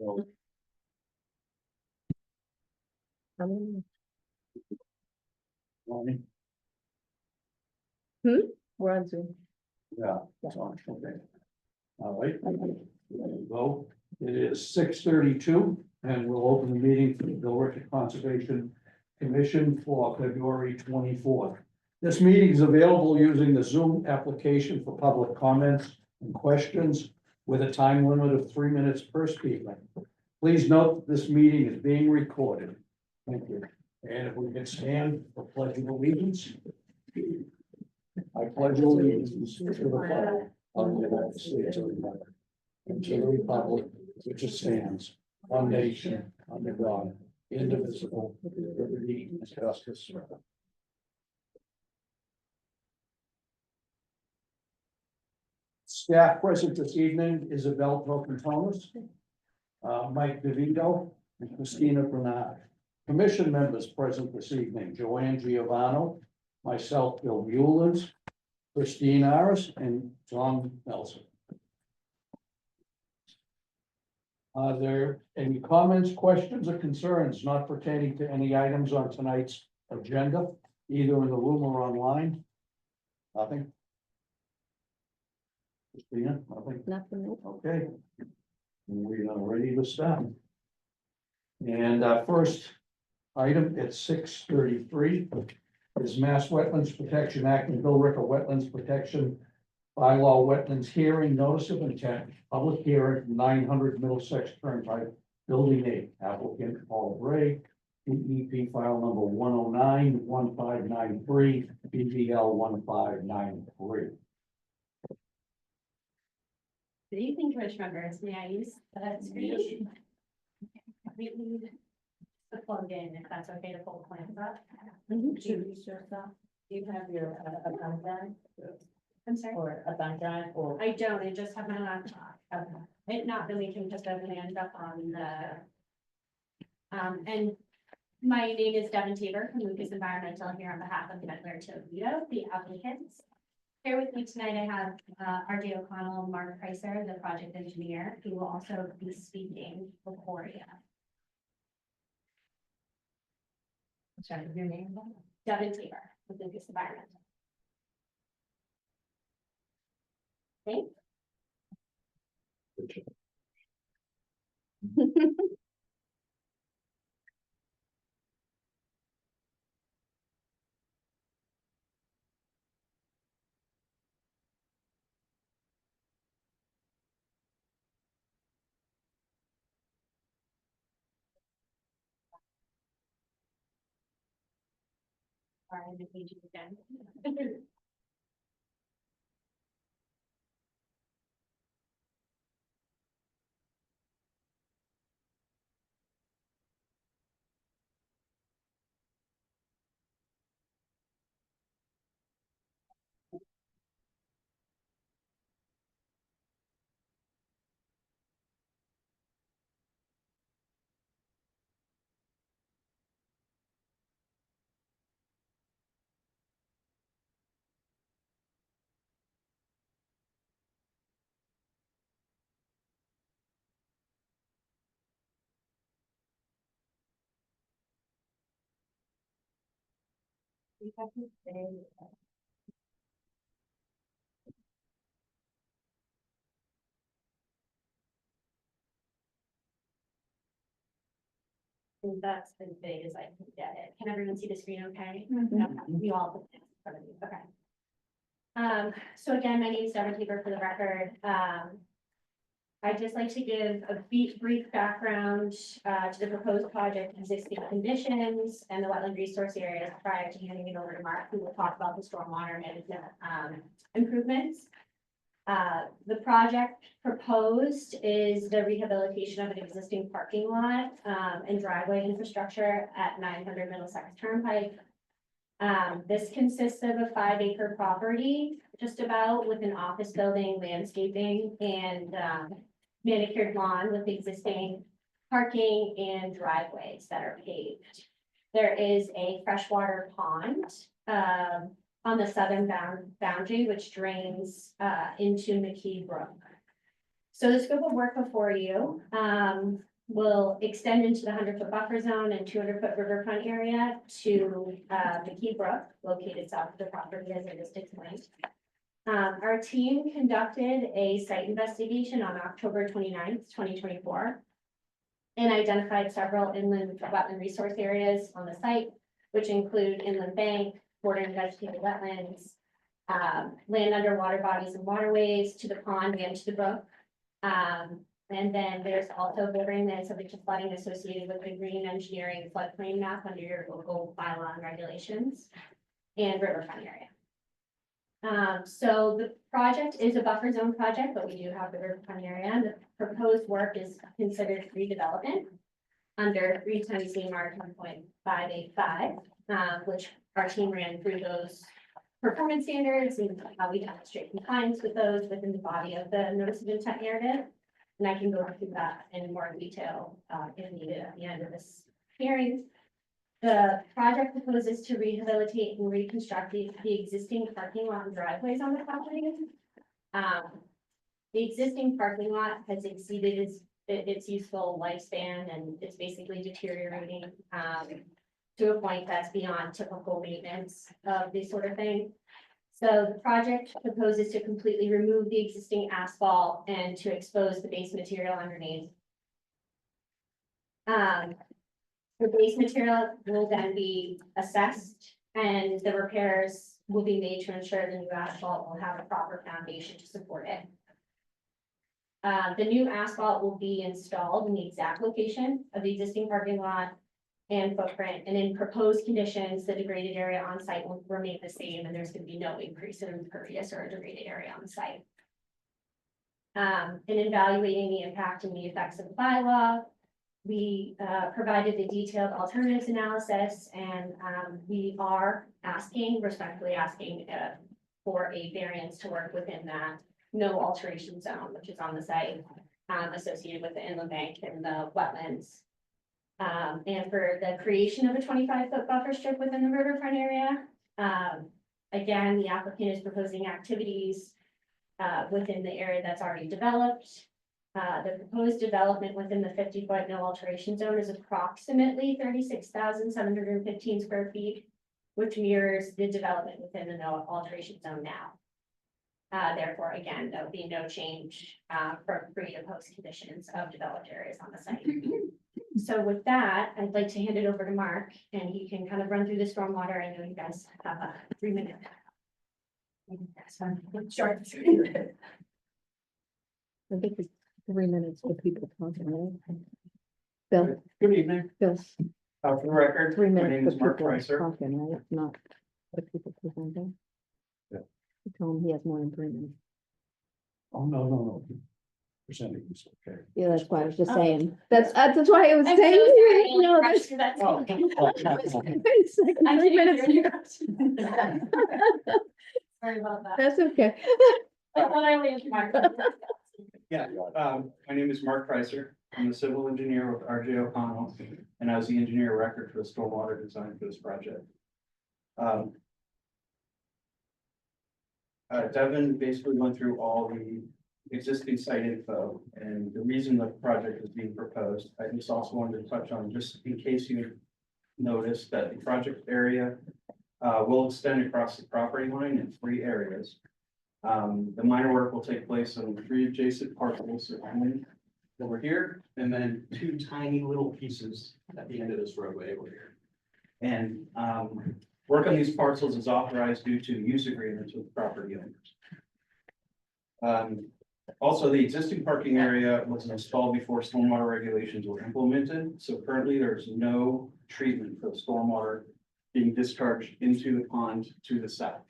So, morning. We're on Zoom. Yeah, it's on, okay. All right, there you go. It is 6:32, and we'll open the meeting for the Billerica Conservation Commission for February 24th. This meeting is available using the Zoom application for public comments and questions with a time limit of 3 minutes per speaker. Please note that this meeting is being recorded. Thank you. And if we can stand for pledge of allegiance. I pledge allegiance to the flag of the United States of America and to the republic which stands one nation under God, indivisible, with liberty and justice for all. Staff present this evening: Isabel Tocantonis, Mike DeVito, and Christina Bernard. Commission members present this evening: Joanne Giovanno, myself, Bill Mullins, Christine Aris, and John Nelson. Are there any comments, questions, or concerns not pertaining to any items on tonight's agenda, either in the room or online? Nothing? Christina, nothing? Nothing. Okay. We are ready to start. And our first item at 6:33 is Mass Wetlands Protection Act and Billerica Wetlands Protection Bylaw Wetlands Hearing Notice of Intent, public hearing, 900 Middlesex Turnpike, Building 8, applicant Paul Bray, DEP file number 109-1593, BVL 1593. Good evening, Commissioner members. May I use that screen? We need to plug in, if that's okay to pull the plans up. Do you have your, a thumb drive? I'm sorry? Or a thumb drive or. I don't, I just have my laptop. If not, then we can just open it up on the. And my name is Devin Tabor from Lucas Environmental here on behalf of Medler Toledo, the applicants. Here with me tonight, I have RJ O'Connell, Mark Pricer, the project engineer, who will also be speaking before you. Sorry, your name? Devin Tabor with Lucas Environmental. Okay. Sorry, I didn't need you again. You have to stay. And that's as big as I can get it. Can everyone see the screen okay? Okay, you all put it in front of you, okay. So again, my name is Devin Tabor for the record. I'd just like to give a brief background to the proposed project, existing conditions, and the wetland resource areas prior to handing it over to Mark, who will talk about the stormwater management improvements. The project proposed is the rehabilitation of an existing parking lot and driveway infrastructure at 900 Middlesex Turnpike. This consists of a 5-acre property, just about, with an office building, landscaping, and manicured lawn with existing parking and driveways that are paved. There is a freshwater pond on the southern boundary, which drains into McKee Brook. So the scope of work before you will extend into the 100-foot buffer zone and 200-foot riverfront area to the Key Brook located south of the property, as I just explained. Our team conducted a site investigation on October 29th, 2024, and identified several inland wetland resource areas on the site, which include inland bank, bordering vegetated wetlands, land under water bodies and waterways to the pond and to the brook. And then there's also bordering land subject to flooding associated with the green engineering floodplain map under your local bylaw and regulations and riverfront area. So the project is a buffer zone project, but we do have the riverfront area. The proposed work is considered redevelopment under 3 times CMR 10.585, which our team ran through those performance standards and how we demonstrate compliance with those within the body of the notice of intent narrative. And I can go through that in more detail if needed at the end of this hearing. The project proposes to rehabilitate and reconstruct the existing parking lot and driveways on the property. The existing parking lot has exceeded its useful lifespan, and it's basically deteriorating to a point that's beyond typical maintenance of this sort of thing. So the project proposes to completely remove the existing asphalt and to expose the base material underneath. The base material will then be assessed and the repairs will be made to ensure the new asphalt will have a proper foundation to support it. The new asphalt will be installed in the exact location of the existing parking lot and footprint, and in proposed conditions, the degraded area on site will remain the same, and there's going to be no increase in impervious or degraded area on site. In evaluating the impact and the effects of the bylaw, we provided a detailed alternatives analysis, and we are respectfully asking for a variance to work within that no alteration zone, which is on the site, associated with the inland bank and the wetlands. And for the creation of a 25-foot buffer strip within the riverfront area. Again, the applicant is proposing activities within the area that's already developed. The proposed development within the 50-foot no alteration zone is approximately 36,715 square feet, which mirrors the development within the no alteration zone now. Therefore, again, there will be no change from pre to post conditions of developed areas on the site. So with that, I'd like to hand it over to Mark, and he can kind of run through the stormwater. I know you guys have a 3-minute. That's fine. Short. I think it's 3 minutes for people talking, right? Bill, Good evening. Bill, For the record, 3 my minutes name for is Mark people Pricer. talking, right? Not the people presenting. Yeah. You told him he has more than 3 minutes. Oh, no. Percentage is okay. Yeah, that's why I was just Oh. saying. That's why I was I'm saying. so sorry, I No, rushed that's. through that. Oh. It's like I'm 3 kidding, minutes. Sorry about that. That's okay. But when I leave, Mark. Yeah, my name is Mark Pricer. I'm a civil engineer with RJ O'Connell, and I was the engineer of record for the stormwater design for this project. Devin basically went through all the existing site info and the reason the project is being proposed. I just also wanted to touch on, just in case you noticed, that the project area will extend across the property line in 3 areas. The minor work will take place on 3 adjacent parcels over here, and then 2 tiny little pieces at the end of this roadway over here. And work on these parcels is authorized due to use agreements with property owners. Also, the existing parking area was installed before stormwater regulations were implemented, so currently there's no treatment for the stormwater being discharged into the pond to the south.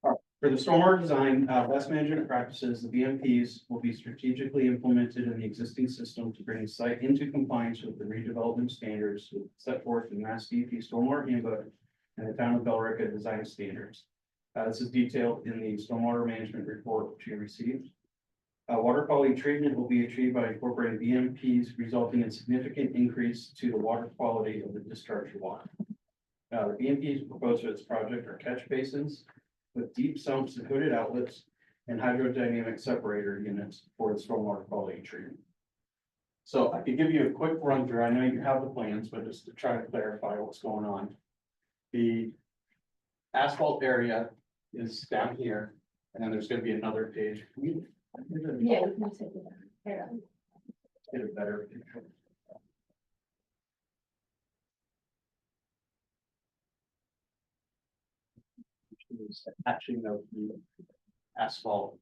For the stormwater design, best management practices, the BMPs will be strategically implemented in the existing system to bring the site into compliance with the redevelopment standards set forth in Mass DEP Stormwater Handbook and the Town of Billerica Design Standards. This is detailed in the stormwater management report which you received. Water quality treatment will be achieved by incorporating BMPs, resulting in significant increase to the water quality of the discharged water. The BMPs proposed for this project are catch basins with deep sumps and hooded outlets and hydrodynamic separator units for the stormwater quality treatment. So I could give you a quick run through. I know you have the plans, but just to try to clarify what's going on. The asphalt area is down here, and then there's gonna be another page. Can we- Yeah. we can take it down. There you Get a better picture. Attaching of the asphalt.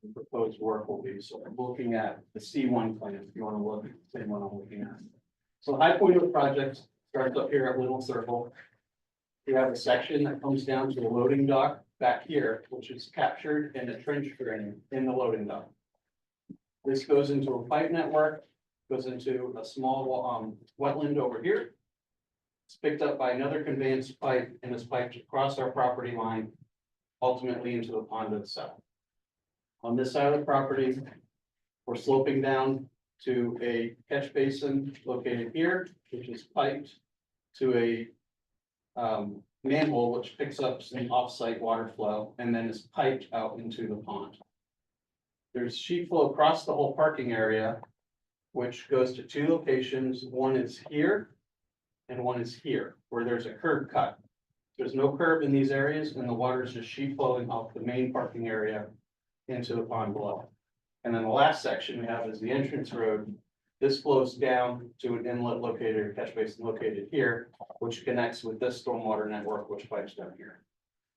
The proposed work will be, so I'm looking at the C1 plan, if you want to look at the same one I'm looking at. So the high point of the project starts up here at Little Circle. We have a section that comes down to the loading dock back here, which is captured in a trench drain in the loading dock. This goes into a pipe network, goes into a small wetland over here. It's picked up by another conveyance pipe and is piped across our property line, ultimately into the pond itself. On this side of the property, we're sloping down to a catch basin located here, which is piped to a manhole which picks up some off-site water flow and then is piped out into the pond. There's sheet flow across the whole parking area, which goes to two locations. One is here and one is here, where there's a curb cut. There's no curb in these areas, and the water is just sheet flowing off the main parking area into the pond below. And then the last section we have is the entrance road. This flows down to an inlet located, or catch basin located here, which connects with this stormwater network, which pipes down here.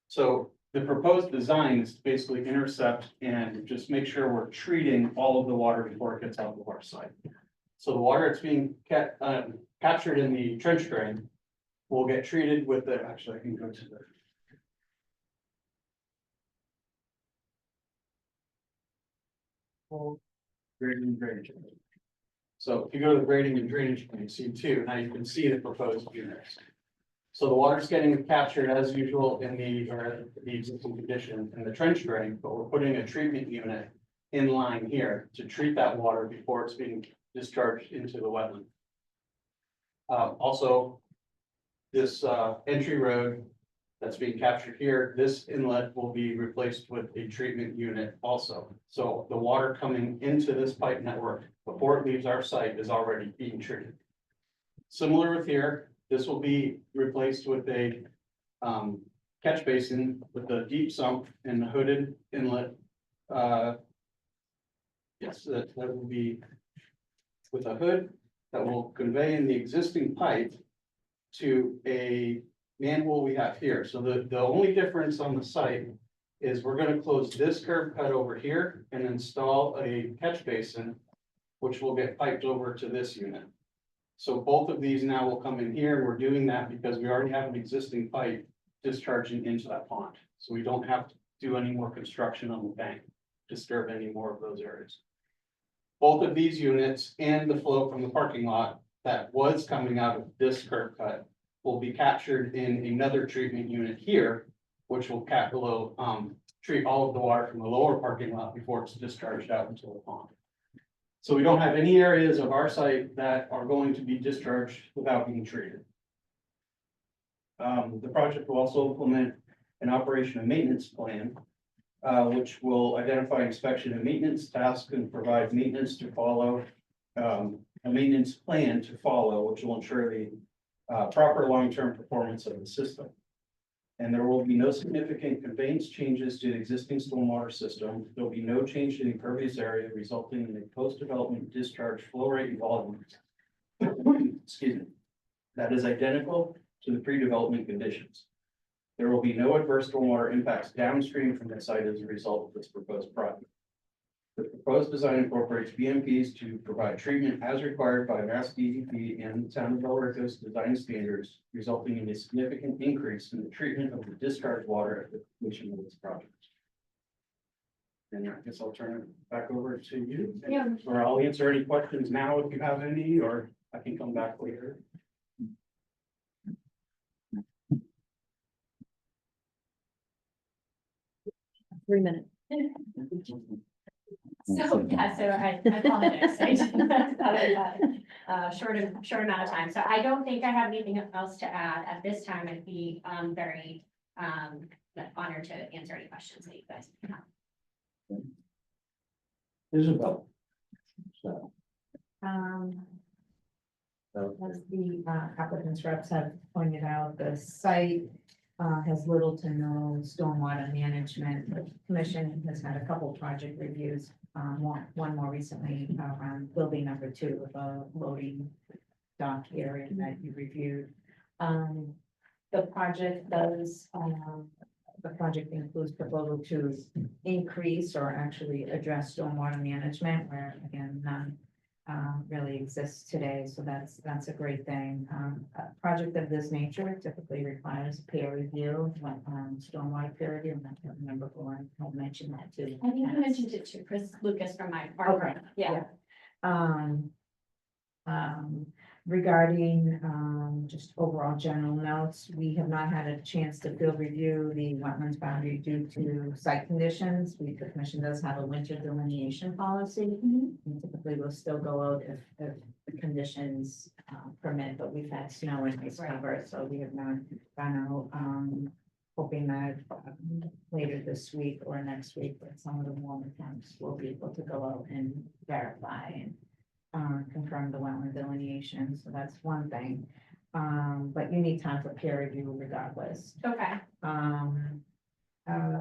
So the proposed design is to basically intercept and just make sure we're treating all of the water before it gets out of our site. So the water that's being captured in the trench drain will get treated with the, actually, I can go to the. Grading and drainage. So if you go to the grading and drainage plan, C2, now you can see the proposed units. So the water's getting captured as usual in the existing condition in the trench drain, but we're putting a treatment unit in line here to treat that water before it's being discharged into the wetland. Also, this entry road that's being captured here, this inlet will be replaced with a treatment unit also. So the water coming into this pipe network before it leaves our site is already being treated. Similar with here, this will be replaced with a catch basin with a deep sump and hooded inlet. Yes, that will be with a hood that will convey in the existing pipe to a manhole we have here. So the only difference on the site is we're gonna close this curb cut over here and install a catch basin, which will get piped over to this unit. So both of these now will come in here, and we're doing that because we already have an existing pipe discharging into that pond. So we don't have to do any more construction on the bank, disturb any more of those areas. Both of these units and the flow from the parking lot that was coming out of this curb cut will be captured in another treatment unit here, which will treat all of the water from the lower parking lot before it's discharged out into the pond. So we don't have any areas of our site that are going to be discharged without being treated. The project will also implement an operation and maintenance plan, which will identify inspection and maintenance tasks and provide maintenance to follow, a maintenance plan to follow, which will ensure the proper long-term performance of the system. And there will be no significant conveyance changes to the existing stormwater system. There will be no change to the impervious area, resulting in a post-development discharge flow rate and volume. Excuse me. That is identical to the pre-development conditions. There will be no adverse stormwater impacts downstream from the site as a result of this proposed project. The proposed design incorporates BMPs to provide treatment as required by Mass DEP and the Town of El Rico's design standards, resulting in a significant increase in the treatment of the discharge water at the completion of this project. And I guess I'll turn it back over to you. Yeah. Or I'll answer any questions now if you have any, or I can come back later. 3 minutes. So, yeah, so I apologize. I didn't have short amount of time. So I don't think I have anything else to add at this time. I'd be very honored to answer any questions that you guys have. Isabel. So, As the applicant's reps have pointed out, the site has little to no stormwater management. The commission has had a couple project reviews, one more recently around building number 2 of a loading dock area that you reviewed. The project does, the project includes proposal to increase or actually address stormwater management, where again, none really exists today, so that's a great thing. A project of this nature typically requires peer review, stormwater peer review, and I can't remember who I mentioned that too. I think you mentioned it too, Chris Lucas from my part. Yeah. Regarding, just overall general notes, we have not had a chance to field review the wetlands boundary due to site conditions. The commission does have a winter delineation policy. And typically will still go out if the conditions, permit, but we've had snow and ice cover, so we have not gone out, hoping that later this week or next week, with some of the warmer temps, we'll be able to go out and verify and confirm the wetland delineation, so that's one thing. But you need time for peer review regardless. Okay,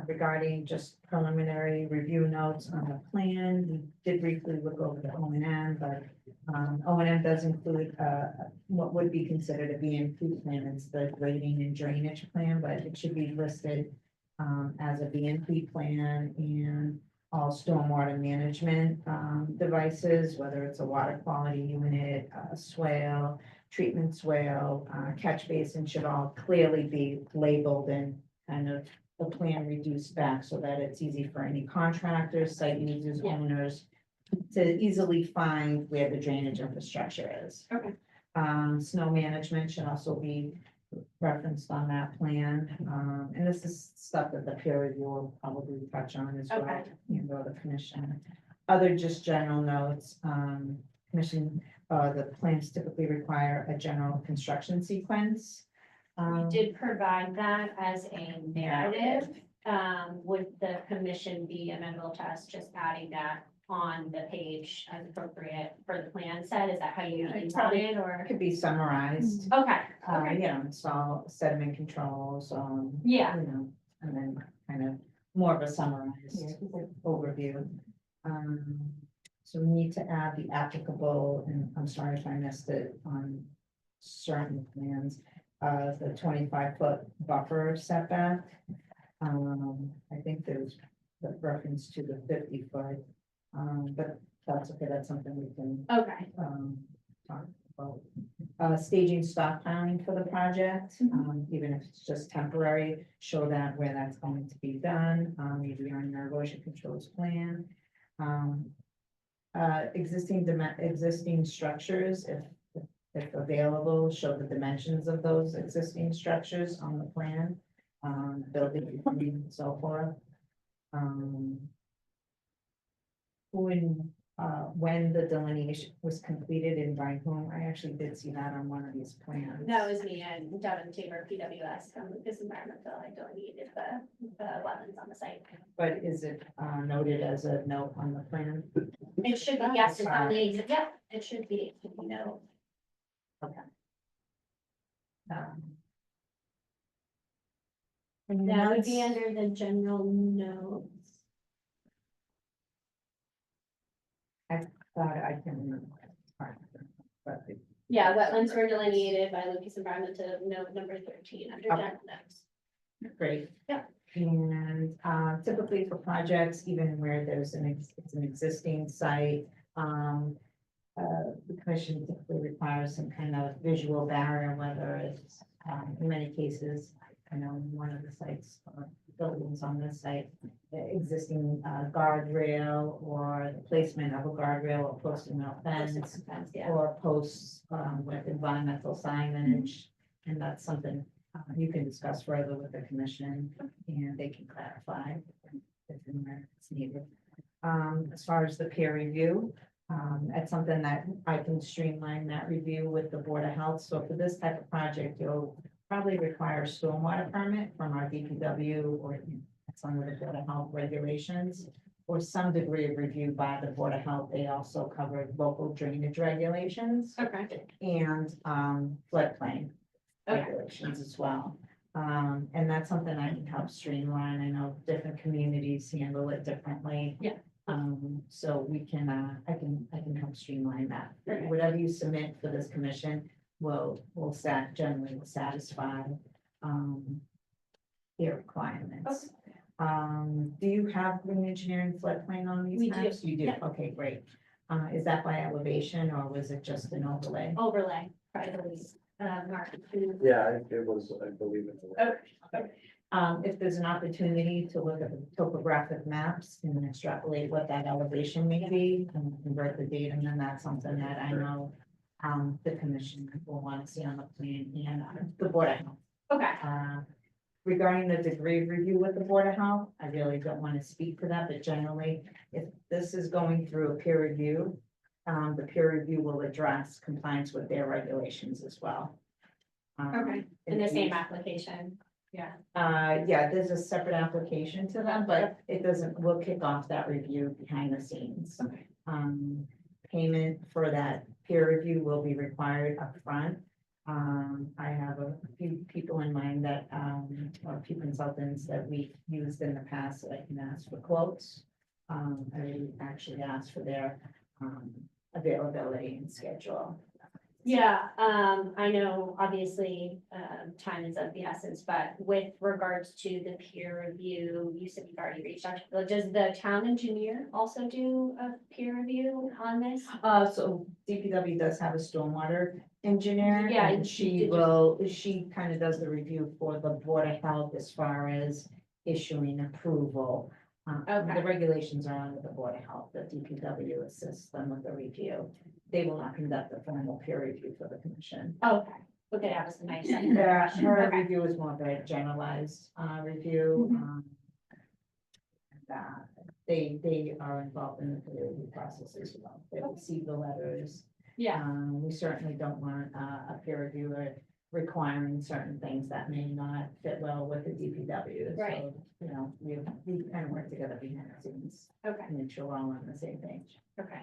Regarding just preliminary review notes on the plan, we did briefly look over the O&M, but O&M does include what would be considered a BNP plan. It's the grading and drainage plan, but it should be listed as a BNP plan, and all stormwater management devices, whether it's a water quality unit, swale, treatment swale, catch basin, should all clearly be labeled and kind of the plan reduced back so that it's easy for any contractors, site users, Yeah. owners to easily find where the drainage infrastructure is. Okay. Snow management should also be referenced on that plan. And this is stuff that the peer review will probably touch on as well, Okay. you know, the commission. Other just general notes, commission, the plans typically require a general construction sequence. we did provide that as a narrative. Would the commission be amenable to us just adding that on the page as appropriate for the plan set? Is that how you usually run it, or? Could be summarized, Okay, okay, you know, install sediment controls, yeah, you know, and then kind of more of a summarized overview. So we need to add the applicable, and I'm sorry if I missed it on certain plans, the 25-foot buffer setback. I think there's the reference to the 50-foot, but that's okay, that's something we can okay, talk about. Staging stockpiling for the project, even if it's just temporary, show that where that's going to be done, maybe on your erosion controls plan. Existing structures, if available, show the dimensions of those existing structures on the plan, building and so forth. When the delineation was completed and by whom, I actually did see that on one of these plans. that was me and Devin Tabor, PWS, from Lucas Environmental. I delineated the wetlands on the site. But is it noted as a note on the plan? It should be, yes, it's on the exhibit, yeah, it should be, you know. Okay. That would be under the general notes. Thought I can remember. But Yeah, wetlands were delineated by Lucas Environmental, note number 13 under Okay. general notes. great. Yeah. And typically for projects, even where there's it's an existing site, the commission typically requires some kind of visual barrier, whether it's, in many cases, I know one of the sites, buildings on this site, the existing guardrail or the placement of a guardrail or posting a fence. Yeah, Or posts with environmental signage, and that's something you can discuss further with the commission, and they can clarify if and where it's needed. As far as the peer review, it's something that I can streamline that review with the Board of Health. So for this type of project, you'll probably require a stormwater permit from our DPW or some of the Board of Health regulations. or some degree of review by the Board of Health. They also covered local drainage regulations Okay, and floodplain okay, regulations as well. And that's something I can help streamline. I know different communities handle it differently. Yeah. So we can, I can help streamline that. Okay. Whatever you submit for this commission will generally will satisfy, their requirements. Do you have green engineering floodplain on these We do, maps? You do, yeah. okay, great. Is that by elevation or was it just an overlay? overlay, I believe, Mark. Yeah, it was, I believe it. Okay, If there's an opportunity to look at the topographic maps and extrapolate what that elevation may be and convert the data, then that's something that I know the commission will want to see on the plan and the Board of Health. okay, Regarding the degree of review with the Board of Health, I really don't want to speak for that, but generally, if this is going through a peer review, the peer review will address compliance with their regulations as well. okay, in the same application, yeah, Yeah, there's a separate application to them, but it doesn't, we'll kick off that review behind the scenes. okay, Payment for that peer review will be required upfront. I have a few people in mind that, or a few consultants that we've used in the past that I can ask for quotes. I actually asked for their, availability and schedule. yeah, I know, obviously, time is of the essence, but with regards to the peer review, you said you've already reached out, does the town engineer also do a peer review on this? So DPW does have a stormwater engineer. Yeah, And and she kind of does the review for the Board of Health as far as issuing approval. Okay. The regulations are under the Board of Health, the DPW assists them with the review. They will not conduct a formal peer review for the commission. Okay, okay, that was nice. Her Okay. review is more of a generalized, review. And, they are involved in the peer review process as well. They receive the letters. Yeah, We certainly don't want a peer reviewer requiring certain things that may not fit well with the DPW. Right. So, you know, we kind of work together behind the scenes okay, to make sure we're all on the same page. okay,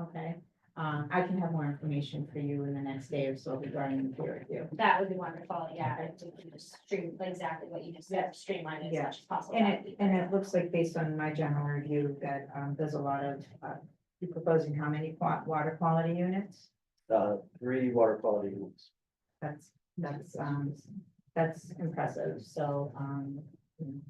Okay? I can have more information for you in the next day or so regarding the peer review. that would be wonderful, yeah, if we can just stream, exactly what you just said, streamline it as Yeah. much as possible. And that would be and great. it looks like based on my general review that, there's a lot of, you're proposing how many water quality units? 3 water quality units. That's impressive, so, you know,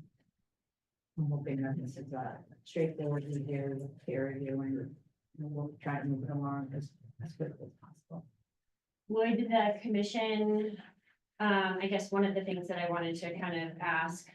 I'm hoping that this is a straightforward review, peer review, and we'll try to move it along as quickly as possible. Would the commission, I guess one of the things that I wanted to kind of ask,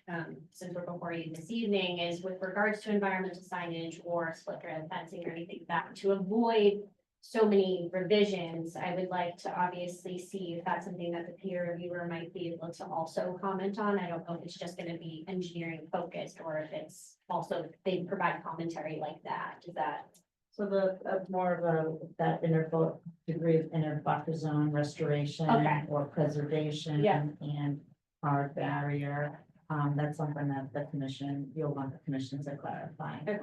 since we're before you this evening, is with regards to environmental signage or split rail fencing or anything like that, to avoid so many revisions, I would like to obviously see if that's something that the peer reviewer might be able to also comment on. I don't know if it's just gonna be engineering focused or if it's also, they provide commentary like that. Is that? So more of that degree of inner buffer zone restoration Okay. or preservation. Yeah. And hard barrier, that's something that the commission, you'll want the commission to clarify. Okay.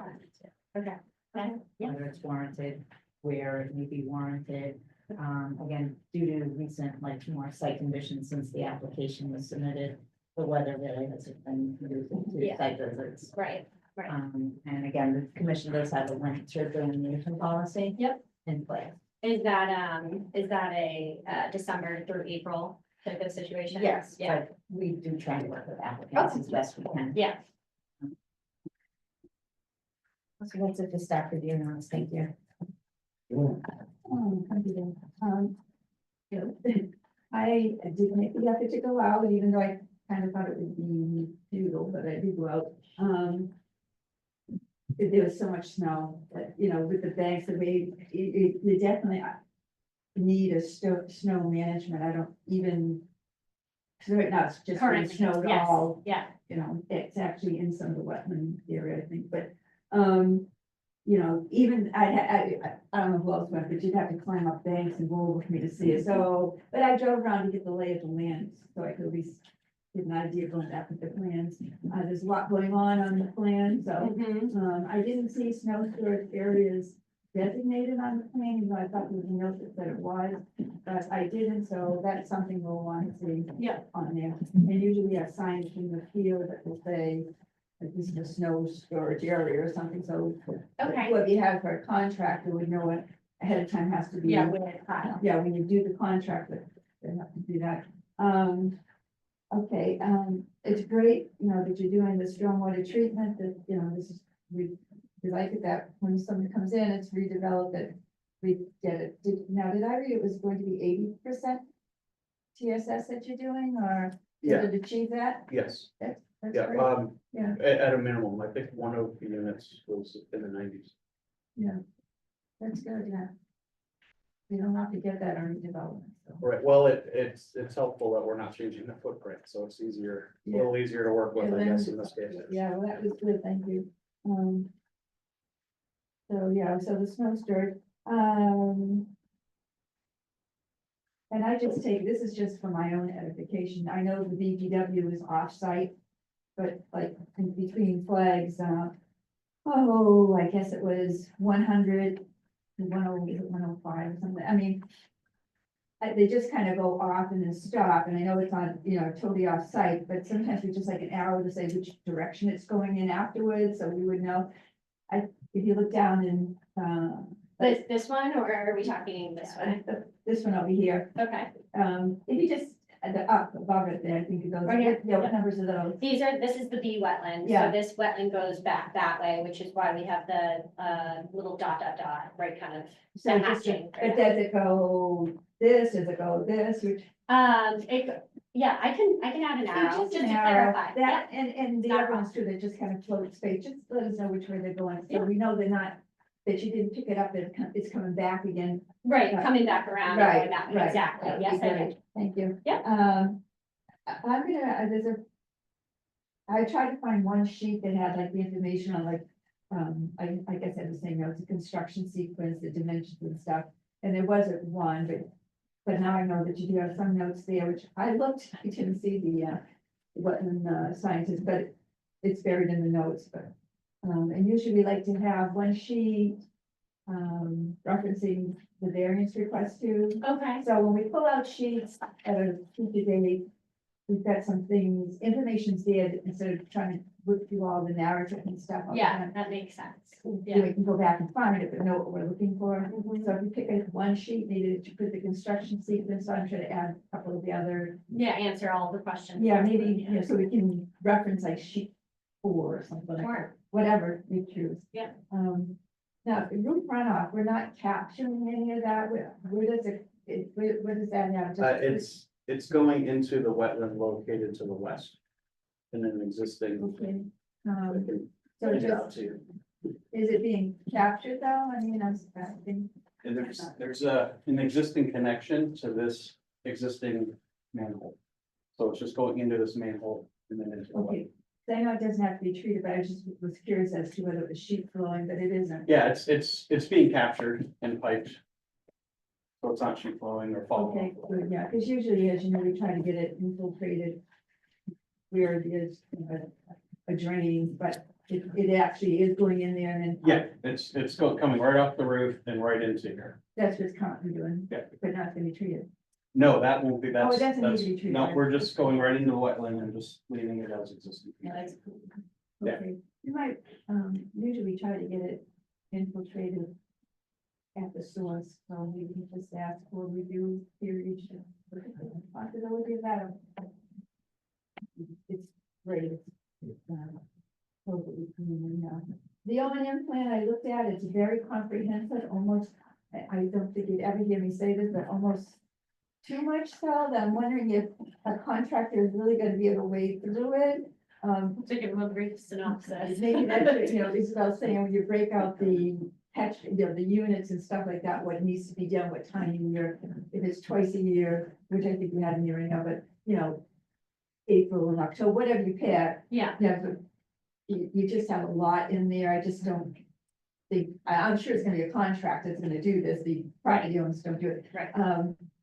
Okay. Okay. Yeah. Whether it's warranted, where it may be warranted. Again, due to recent, like, more site conditions since the application was submitted, the weather really hasn't been conducive to Yeah. site visits. Right, right. And again, the commission does have a winter delineation policy. Yep. In place. Is that a December through April type of situation? Yes, Yeah, but we do try to work with applicants as best we can. yeah. So that's it for staff review notes. Thank you. I did make the effort to go out, even though I kind of thought it would be futile, but I did go out. There was so much snow that, you know, with the banks, the way, you definitely need a snow management. I don't even. So right now, it's just been Currently, snowed yes, all, yeah, you know, it's actually in some of the wetland area, I think, but, you know, even I don't know who else went, but you'd have to climb up banks and go over for me to see it, so, but I drove around to get the lay of the land, so I could at least get an idea going back with the plans. There's a lot going on the plan, so, Mhm. I didn't see snow storage areas designated on the plan, even though I thought there was a note that said it was, but I didn't, so that's something we'll want to see. Yeah. On there, and usually we have signs in the field that will say, like, this is a snow storage area or something, so. Okay. What you have for a contractor would know what ahead of time has to be. Yeah, with it, file. Yeah, when you do the contract, they have to do that. Okay, it's great, that you're doing the stormwater treatment, that, this is, we like it that when someone comes in, it's redeveloped, that we get it. Did I read it was going to be 80% TSS that you're doing, or Yeah, did it achieve that? yes, That's yeah, great. Yeah. at a minimum, I think one of the units was in the 90s. That's good, yeah. You don't have to get that on redevelopment, so. Right, well, it's helpful that we're not changing the footprint, so it's easier, a little easier to work with, And I then- guess, in this case. Yeah, well, that was good, thank you. So, yeah, so the snow storage, and I just take, this is just for my own edification, I know the BPW is off-site, but like in between flags, I guess it was 100 to 105 or something, I mean, they just kind of go off and then stop, and I know it's on, totally off-site, but sometimes we just like an arrow to say which direction it's going in afterwards, so we would know. If you look down in, This one, or are we talking this one? this one over here, Okay, if you just, up above it there, I think it goes, Right here? yeah, what numbers are those? this is the B wetland, so Yeah. this wetland goes back that way, which is why we have the, little dot, right, kind of. So the just, hatching, but does it go this, does it go this, which? Yeah, I can add an arrow, Just just an to arrow, clarify, that, and the Not a other ones too, that just kind of float space, just let us know which way they're going, so we know they're not, that you didn't pick it up, it's coming back again. right, Right. coming back around and Right, going back, right. exactly, That would yes, be I great. did. Thank you. Yep. I'm gonna, I tried to find one sheet that had like the information on like, I guess I was saying, it's a construction sequence, the dimensions and stuff. And there wasn't one, but now I know that you do have some notes there, which I looked, I didn't see the, wetland scientist, but it's buried in the notes, but. And usually we like to have one sheet, referencing the variance request too. Okay, So when we pull out sheets at a future date, we've got some things, information's there, instead of trying to look through all the narrative and stuff. all the yeah, time. that makes sense, Then yeah. we can go back and find it, but know what we're looking for. Mhm. So if you pick up one sheet, maybe to put the construction sequence on, try to add a couple of the other, Yeah, answer all the questions. yeah, maybe, so we can reference like sheet 4 or something like that, Sure. whatever you choose. Yeah. Now, the roof runoff, we're not capturing any of that, where does where does that have? Just- It's going into the wetland located to the west. In an existing. Okay, I can so point it out just, to you. is it being captured though? I mean, I think, And there's an existing connection to this existing manhole. So it's just going into this manhole and then into the well. okay, so I know it doesn't have to be treated, but I just was curious as to whether it was sheet flowing, but it isn't. Yeah, it's being captured and piped. So it's not sheet flowing or falling. Okay, off. good, yeah, because usually, as you know, we try to get it infiltrated where it is, a drain, but it actually is going in there and then. Yeah, it's coming right off the roof and right into here. That's what's currently doing. Yeah. But not gonna be treated. No, that won't be, Oh, that's, it doesn't need that's, to be treated. no, we're just going right into the wetland and just leaving it as existing. Yeah, that's cool. Yeah. Okay, you might, usually try to get it infiltrated at the source, so we can just ask for review period. Possibility of that. It's great. So that we can, the O and M plan I looked at, it's very comprehensive, almost, I don't think you'd ever hear me say this, but almost too much so, that I'm wondering if a contractor is really gonna be able to wade through it. To give them a brief synopsis. Maybe that's, Isabel saying, when you break out the the units and stuff like that, what needs to be done, what time of year, if it's twice a year, which I think we had in here right now, but, April and October, whatever you pick, Yeah, but you just have a lot in there, I just don't think, I'm sure it's gonna be a contract that's gonna do this, the property owners don't do it. right.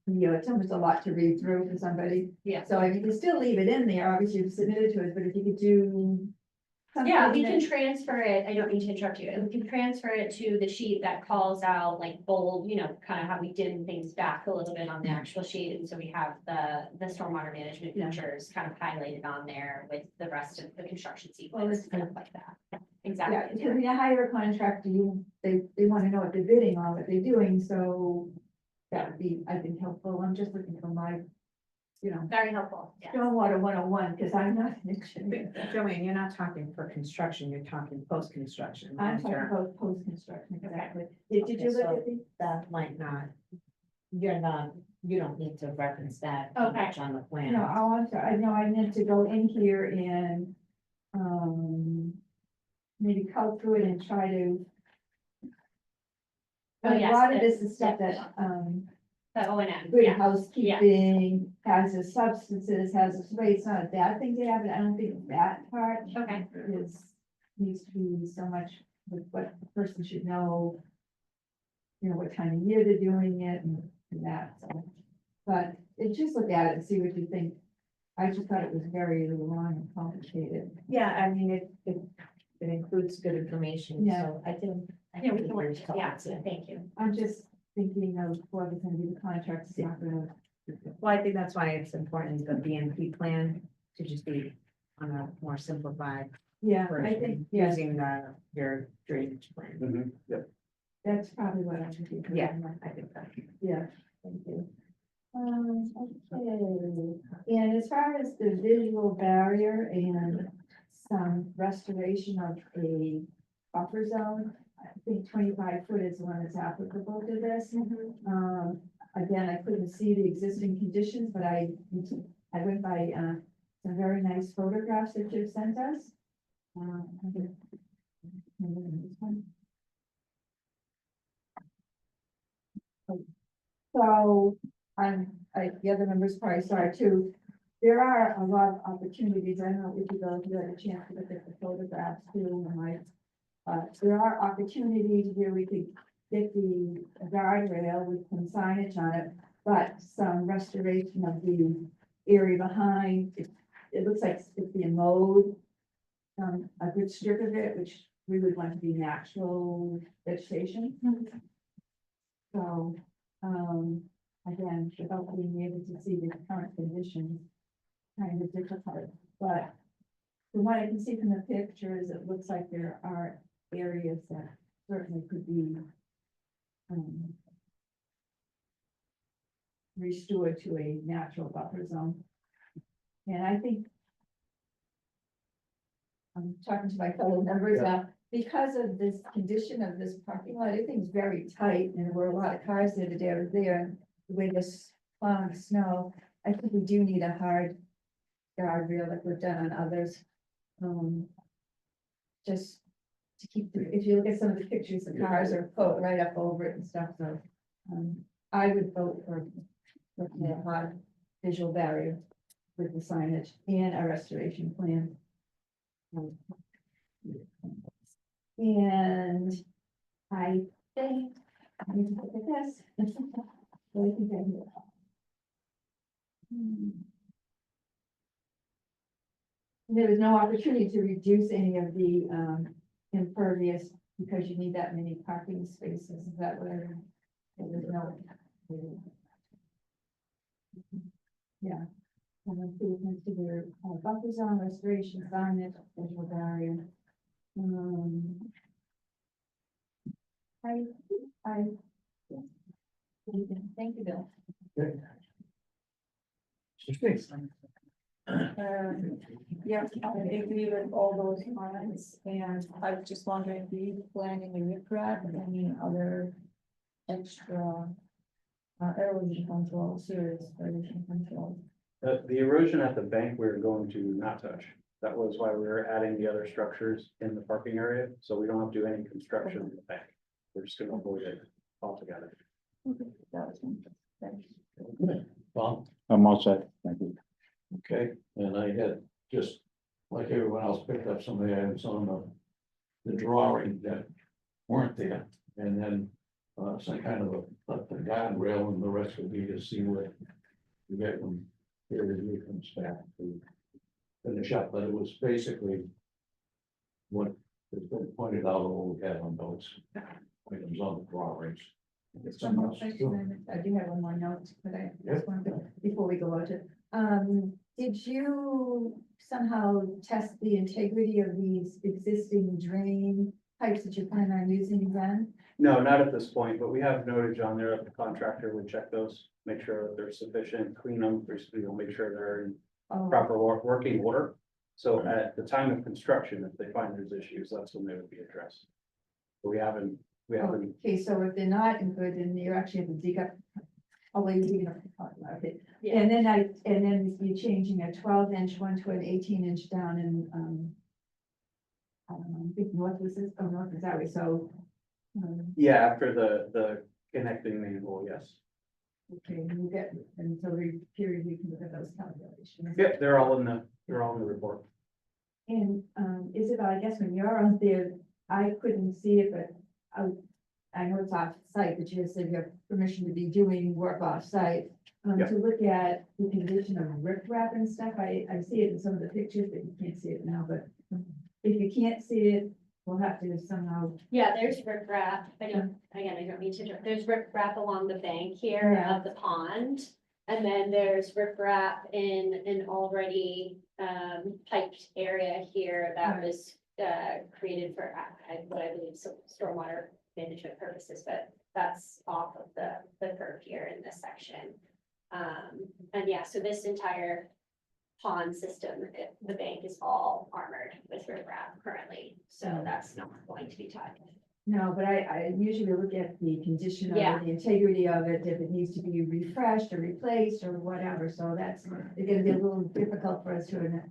you know, it's almost a lot to read through for somebody. Yeah. So I mean, you can still leave it in there, obviously you've submitted to us, but if you could do. Yeah, we something can transfer it, I don't mean to interrupt you, we can transfer it to the sheet that calls out like bold, you know, kind of how we did things back a little bit on the actual sheet, and so we have the stormwater management Yeah. features kind of highlighted on there with the rest of the construction Well, sequence, that's stuff like that. Yeah, Exactly. because when you hire a contractor, they want to know what they're bidding on, what they're doing, so. That would be, I think, helpful, I'm just looking for my, you know, Very helpful, yeah. stormwater 101, because I'm not an engineer. Joanne, you're not talking for construction, you're talking post-construction. I'm talking long-term. about post-construction, exactly. Did you Okay, look so- at the? That might not, you're not, you don't need to reference that too Okay. much on the plan. No, I'm sorry, I know I meant to go in here and, maybe cull through it and try to. Oh, A yes, lot of the- this is stuff yeah. that, The O and M, good yeah, housekeeping, hazardous substances, hazardous waste, not a bad thing to have, but I don't think that part okay, needs to be so much with what the person should know. You know, what time of year they're doing it and that, so. But just look at it and see what you think. I just thought it was very long and complicated. Yeah, I mean, it includes good information, Yeah. so I think. yeah, we can work, yeah, thank you. I'm just thinking of whoever's gonna do the contract, it's not gonna. Well, I think that's why it's important, the BNP plan to just be on a more simplified Yeah, I version, think, yes, using your drainage plan. Mhm, yep. that's probably what I should do. Yeah, I think that. Yeah, thank you. Okay, and as far as the visual barrier and some restoration of a buffer zone, I think 25 foot is the one that's applicable to this. Again, I couldn't see the existing conditions, but I went by, some very nice photographs that you've sent us. I'm gonna- this one. So, the other members probably saw it too. There are a lot of opportunities. I don't know if you had a chance to look at the photographs too, and there are opportunities where we could get the guardrail with some signage on it, but some restoration of the area behind. It looks like it's being mowed. A good strip of it, which we would want to be natural vegetation. So, again, without being able to see the current conditions, kind of difficult, but from what I can see from the pictures, it looks like there are areas that certainly could be restored to a natural buffer zone. And I think I'm talking to my fellow members now, because of this condition of this parking lot, everything's very tight, and there were a lot of cars the other day, I was there, and the way this plowing snow, I think we do need a hard guardrail like we've done on others. Just to keep, if you look at some of the pictures, the cars are put right up over it and stuff, so, I would vote for looking at a hard visual barrier with the signage and a restoration plan. And I think, I need to look at this. What do you think I hear? There was no opportunity to reduce any of the impervious because you need that many parking spaces. Is that what I? There was no. Yeah. And then we consider buffer zone restoration, signage, visual barrier. I. Thank you, Bill. Yeah, I agree with all those comments, and I was just wondering, do you planning a riprap and any other extra erosion control, serious erosion control? The erosion at the bank, we're going to not touch. That was why we were adding the other structures in the parking area, so we don't have to do any construction in the bank. We're just gonna avoid it altogether. Okay, that was one. Thanks. Well, I'm all set, thank you. okay, and I had just, like everyone else, picked up some of the items on the drawing that weren't there, and then some kind of a guardrail, and the rest will be to see what you get when peer review comes back to finish up, but it was basically what has been pointed out, all we had on those items on the drawings. Just one more question, I do have one more note, but I Yep. just wanted to, before we go out to, did you somehow test the integrity of these existing drain pipes that you plan on using then? No, not at this point, but we have notage on there that the contractor would check those, make sure that they're sufficient, clean them, make sure they're in Oh, proper working order. So at the time of construction, if they find there's issues, that's when they would be addressed. But we haven't, okay, so if they're not in good, then you actually have to dig up. Oh, well, you're digging up the part, okay. Yeah. And then you're changing a 12-inch one to an 18-inch down in, I don't know, I think north is, north is that way, so. yeah, after the connecting manhole, yes. Okay, you get, and so the period you can look at those calculations. Yep, they're all in the report. And, Isabel, I guess when you're on there, I couldn't see it, but I know it's off site, but you said you have permission to be doing work off site. Yeah. To look at the condition of riprap and stuff, I see it in some of the pictures, but you can't see it now, but if you can't see it, we'll have to somehow. Yeah, there's riprap. I don't mean to interrupt. There's riprap along the bank here Yeah. of the pond. And then there's riprap in an already piped area here that was created for what I believe stormwater management purposes, but that's off of the curve here in this section. And yeah, so this entire pond system, the bank is all armored with riprap currently, so that's not going to be touched. No, but I usually look at the condition of Yeah. it, the integrity of it, if it needs to be refreshed or replaced or whatever, so that's, it's gonna be a little difficult for us to,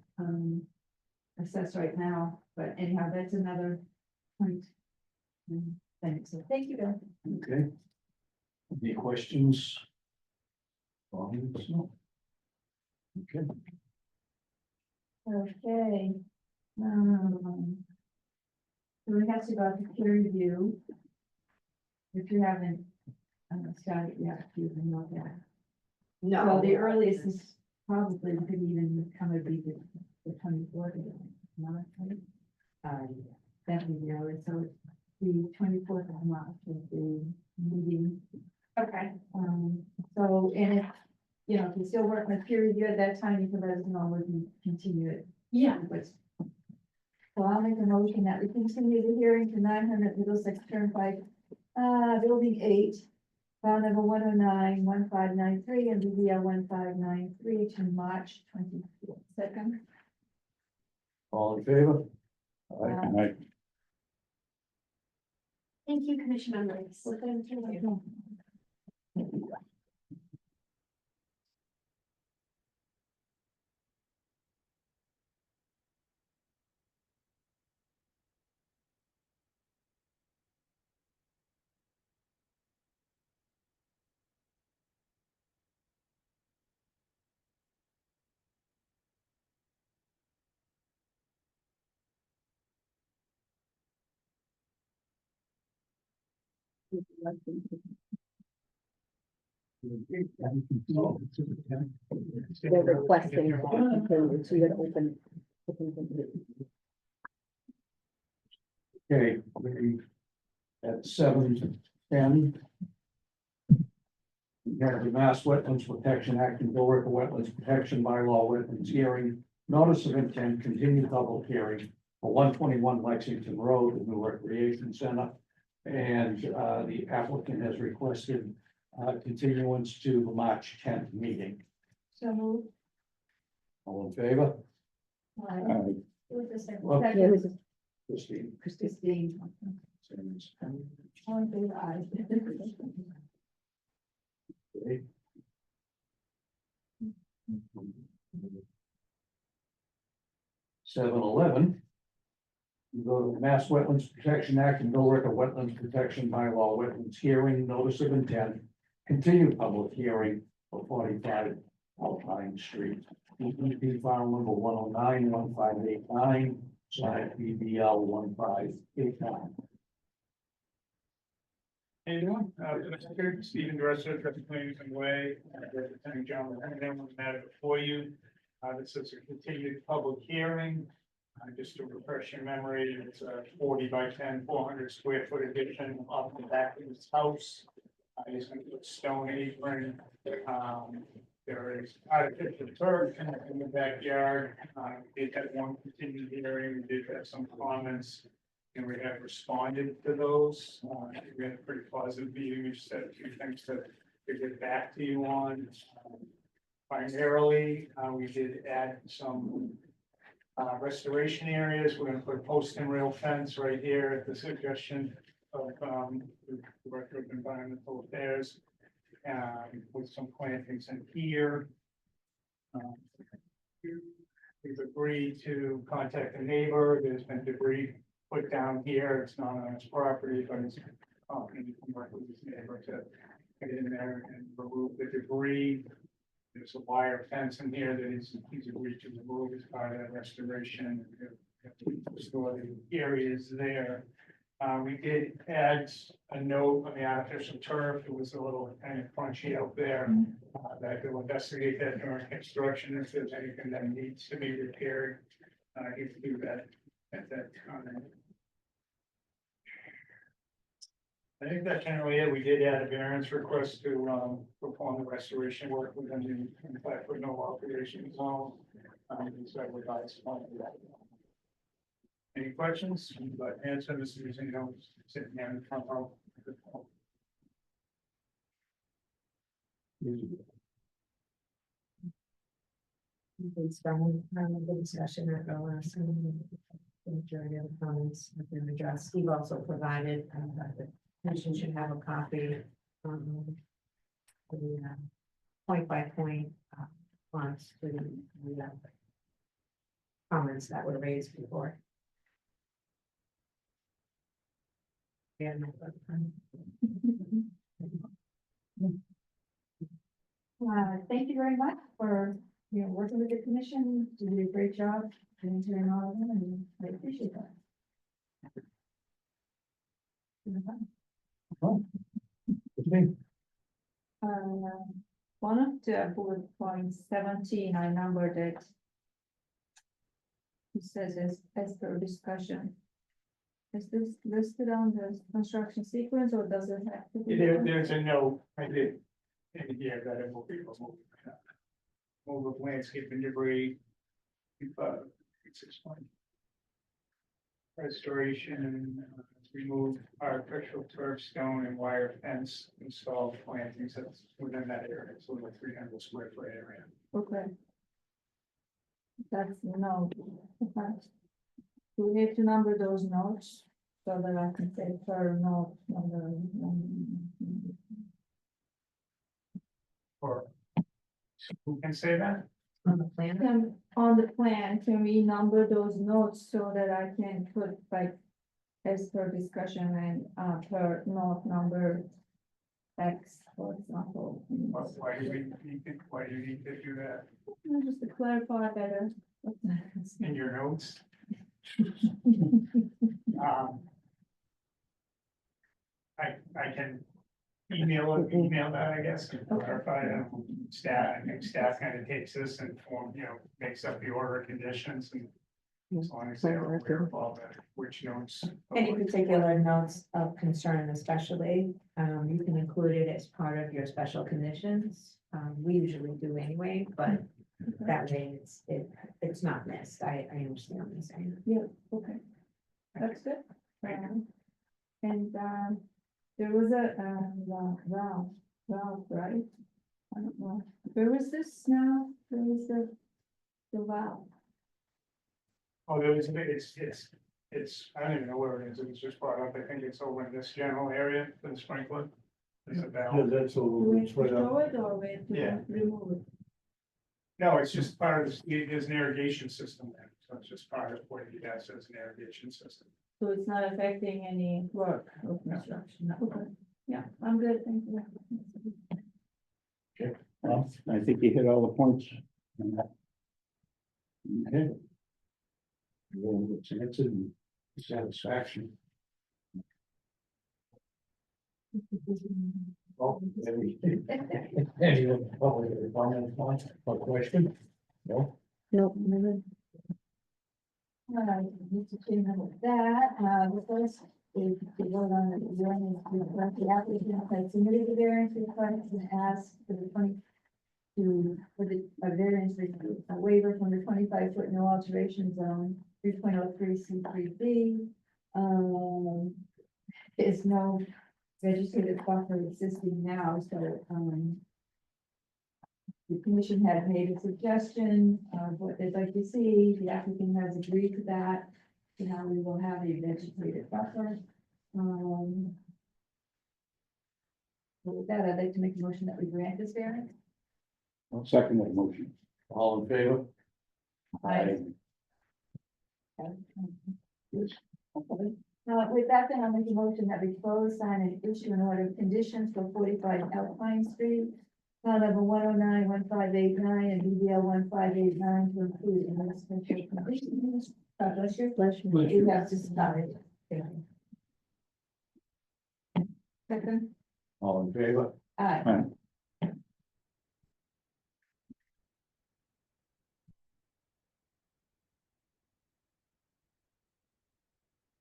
assess right now, but anyhow, that's another point. Thanks, so thank you, Bill. Okay. Any questions? No. Okay. Okay. So we have to go to peer review. If you haven't, started yet, you can know that. So the earliest is probably could even come would be the 24th. Not right? That would be the earliest, so it's the 24th of March is the meeting. Okay. So, and if, you know, if you still work on peer review at that time, you can let us know, we can continue it. Yeah. But- So I'll make a motion that we continue the hearing to 900 Middlesex Turnpike, building 8, file number 109-1593 and BBL 1593 to March 24th. Second. All in favor? Aye. Thank you, Commission members. They're requesting that continue, so you gotta open. Okay, we at 7:10. We have the Mass Wetlands Protection Act and Billerica Wetlands Protection Bylaw Wetlands hearing, notice of intent, continued public hearing for 121 Lexington Road, the new recreation center. And the applicant has requested continuance to the March 10th meeting. So. All in favor? Who was the second? Well, Yeah, Second, this is Christine. Christine. All in favor, aye. Okay. 7-11. You go to the Mass Wetlands Protection Act and Billerica Wetlands Protection Bylaw Wetlands hearing, notice of intent, continued public hearing for 45 Alpine Street. EPP file number 109-1589, / BBL 1589. How you doing? Mr. Stephen Dresser, Traffic Planners and Way, Lieutenant John Henry, on the matter before you. This is a continued public hearing. Just to refresh your memory, it's a 40 by 10, 400 square foot addition off the back of his house. He's gonna put stone apron. There is artificial turf in the backyard. We did have one continued hearing, we did have some comments. And we have responded to those. We had a pretty positive meeting. We just had a few things to get back to you on. Primarily, we did add some restoration areas. We're gonna put a post and rail fence right here at the suggestion of the Director of Environmental Affairs. With some plantings in here. We've agreed to contact a neighbor. There's been debris put down here. It's not on his property, but it's confident he can work with his neighbor to get in there and remove the debris. There's a wire fence in here that he's agreed to remove as part of that restoration. Restore the areas there. We did add a note on the artificial turf. It was a little kind of crunchy out there. That will investigate that during construction. If there's anything that needs to be repaired, you can do that at that time. I think that's generally it. We did add a variance request to perform the restoration work within the 5-foot no alteration zone. So I would advise on that. Any questions? But answer Mr. Museum sitting there in the front row. It's from the discussion at the last meeting. The majority of the comments have been addressed. Steve also provided, the commission should have a copy. The point by point, response to the comments that were raised before. Yeah, no further comments. Thank you very much for, working with the commission, you did a great job, answering all of them, and I appreciate that. One of the bullet points 17, I numbered it. It says as per discussion. Is this listed on the construction sequence or does it have to be? There's a note I did in here that it will be removed. Move of landscape and debris. It's explained. Restoration, remove artificial turf, stone and wire fence, install plantings that's within that area, it's a 300 square foot area. Okay. That's no. Okay. Do we have to number those notes so that I can say per note number? Or who can say that? On the plan, On the plan, can we number those notes so that I can put like as per discussion and per note number X, for example? Why do you need to do that Just to clarify better. in your notes? I can email that, I guess, and clarify that. Staff, I think staff kind of takes this and makes up the order of conditions and as long as they're aware of all that, which notes. any particular notes of concern especially, you can include it as part of your special conditions. We usually do anyway, but that way it's not missed. I understand what you're saying. Yeah, okay. That's good. And there was a valve, right? I don't know. Where was this now? Where was the valve? Oh, there was, it's, I don't even know where it is, it was just brought up, I think it's over in this general area for the sprinkler. There's a Yeah, valve. that's Do all, we it's have to right show up. it or we have to Yeah. remove it? No, it's just part of, there's an irrigation system there, so it's just part of what he has as an irrigation system. So it's not affecting any work or construction? Okay, yeah, I'm good, thank you. Well, I think you hit all the points. on that. Okay. Well, it's answered and satisfaction. Well, maybe. Anyone, probably, a question? No? No, no, All right, Mr. Chairman, with that, the first is to vote on the variance, the applicant has submitted the variance request and asked for the a variance, a waiver from the 25-foot no alteration zone, 3.03 C3B. There's no vegetative buffer existing now, so, the commission had made a suggestion of what they'd like to see. The applicant has agreed to that. So now we will have a vegetative buffer. So with that, I'd like to make a motion that we grant this variance. I'll second that motion. All in favor? Aye. Yes. With that, then I'll make a motion that we close, sign, and issue an order of conditions for 45 Alpine Street, file number 1091589 and BBL 1589 to include in the special conditions. God bless you. bless you. You have to start it. Second. All in favor? Aye.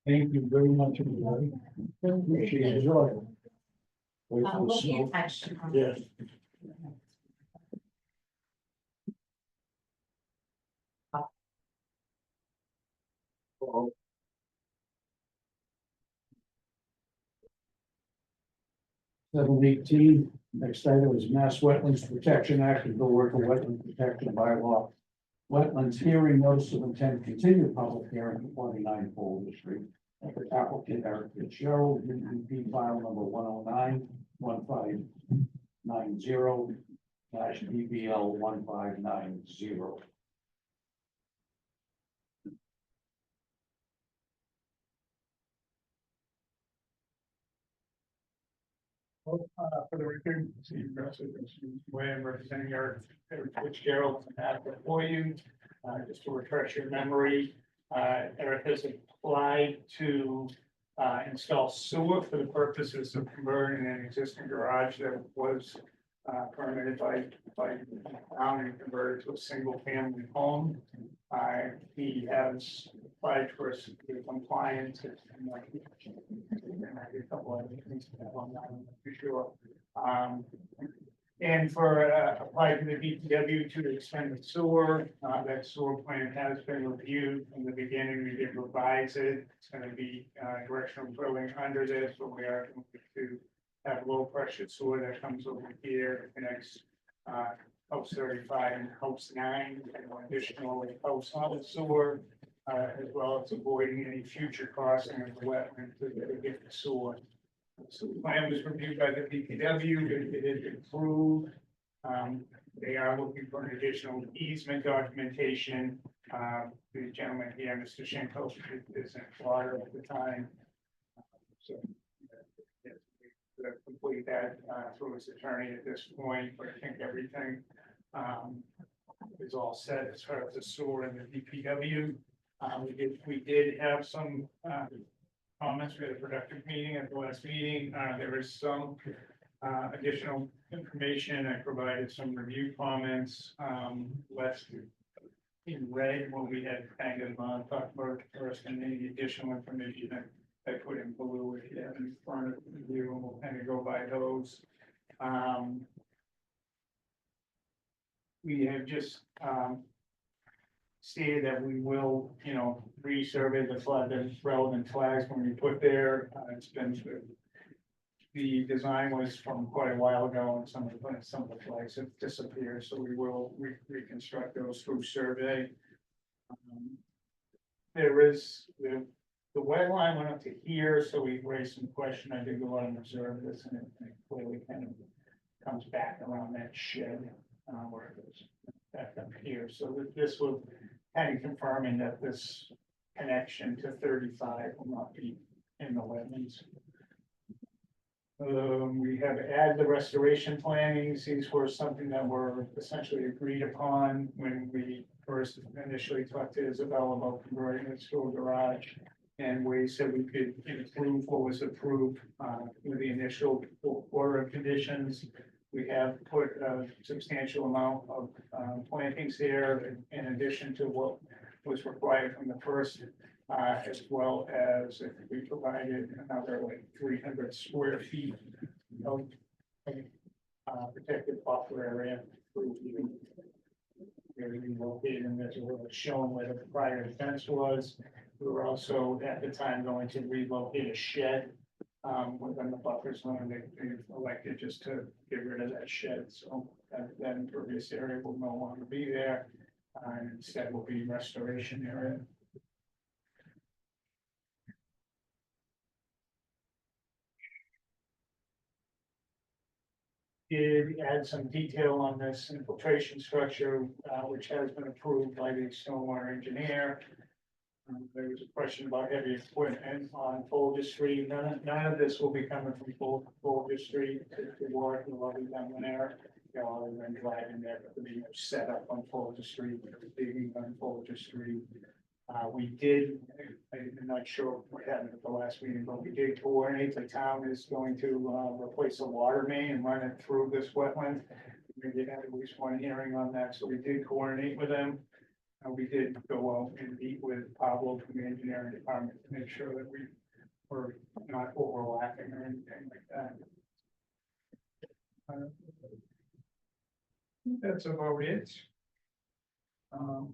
Thank you very much, everybody. Appreciate it. Wait for the We'll be in snow. touch. Yes. Seven eighteen, next item is Mass Wetlands Protection Act and Bill Worker Wetland Protection Bylaw. Wetlands hearing notice of intent to continue public hearing for 29 Boulder Street. Applicant Eric Fitzgerald, UP file number 1091590 /BBL 1590. For the record, Steve Grassley, way I'm representing Eric Fitzgerald and that before you. Just to refresh your memory, Eric has applied to install sewer for the purposes of converting an existing garage that was permitted by town and converted to a single family home. He has applied for a compliance and a couple of other things that I'm not too sure. And for applied to the DPW to extend the sewer, that sewer plan has been reviewed from the beginning. We did revise it. It's going to be directional drilling under this, but we are going to have low pressure sewer that comes over here, connects house 35 and house 9, and one additional house on the sewer, as well as avoiding any future crossing of the wetland to get the sewer. So the plan was reviewed by the DPW, it is approved. They are looking for an additional easement documentation. The gentleman here, Mr. Shanko, is in Florida at the time. So complete that through his attorney at this point, but I think everything is all set as far as the sewer and the DPW. We did have some comments. We had a productive meeting at the last meeting. There is some additional information. I provided some review comments, less in red when we had kind of talked about it first, and any additional information that I put in blue if you have in front of you, and we'll kind of go by those. We have just stated that we will, resurvey the flood, the relevant flags when we put there. It's been, the design was from quite a while ago, and some of the flags have disappeared, so we will reconstruct those through survey. There is the wet line went up to here, so we raised some question. I did go out and observe this, and it clearly kind of comes back around that shed where it goes back up here. So this will kind of confirming that this connection to 35 will not be in the wetlands. We have added the restoration plannings. These were something that were essentially agreed upon when we first initially talked to Isabel about converting it to a garage. and ways that we could improve what was approved, with the initial order of conditions. We have put a substantial amount of, plantings there in addition to what was required from the first, as well as if we provided another like 300 square feet of, protected buffer area. Everything located in this, where it's shown where the prior fence was. We were also at the time going to relocate a shed, within the buffer zone. They elected just to get rid of that shed, so that impervious area will no longer be there. And instead will be restoration area. Did add some detail on this infiltration structure, which has been approved by the stormwater engineer. There was a question about heavy equipment on Folger Street. None of this will be coming from Folger Street to work. We'll be done there. Other than driving there, but there'll be no setup on Folger Street, digging on Folger Street. We did, I'm not sure what happened at the last meeting, but we did coordinate. The town is going to replace a water main and run it through this wetland. We did have at least one hearing on that, so we did coordinate with them. We did go out and meet with Pablo from the engineering department to make sure that we were not overlapping or anything like that. That's about it. Some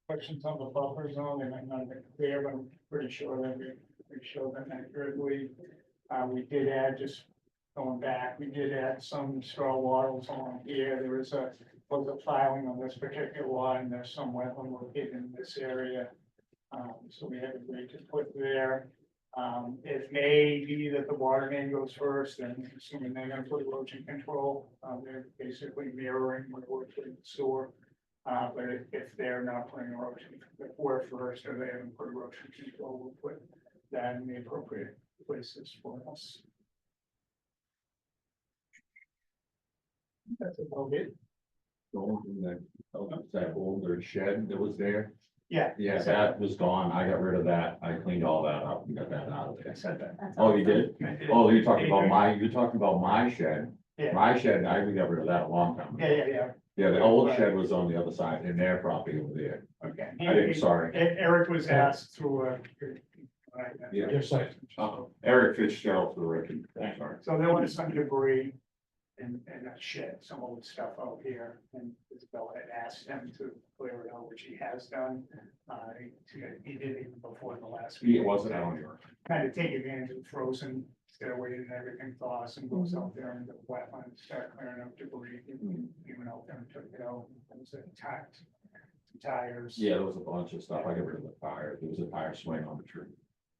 questions on the buffer zone, they might not have been clear, but I'm pretty sure that we showed them accurately. We did add, just going back, we did add some straw wattles along here. There was a filing on this particular one. There's some wetland located in this area. So we have agreed to put there. It may be that the water main goes first, and assuming they're gonna put erosion control, they're basically mirroring what we're putting in the sewer. But if they're not putting erosion, if we're first or they haven't put erosion control, we'll put that in the appropriate places for us. That's about it. The only thing that older shed that was there, Yeah. yeah, that was gone. I got rid of that. I cleaned all that up and got that out of I there. said that. Oh, you did? I did. Oh, you're talking about my shed. Yeah. My shed, we got rid of that a long time ago. Yeah. Yeah, the old shed was on the other side in their property over there. Okay. I'm sorry. Eric was asked through a. Yeah. Just like, Eric Fitzgerald for the record. I'm sorry. So there was some debris in that shed, some old stuff out here, and Isabel had asked him to clear it out, which he has done. He did even before the last. It wasn't out here. Kind of take advantage of frozen, instead of waiting and everything thaws and goes out there and the wetlands start clearing up debris. He went out there and took it out, it was intact, tires. Yeah, there was a bunch of stuff. I got rid of the tire. There was a tire swing on the tree.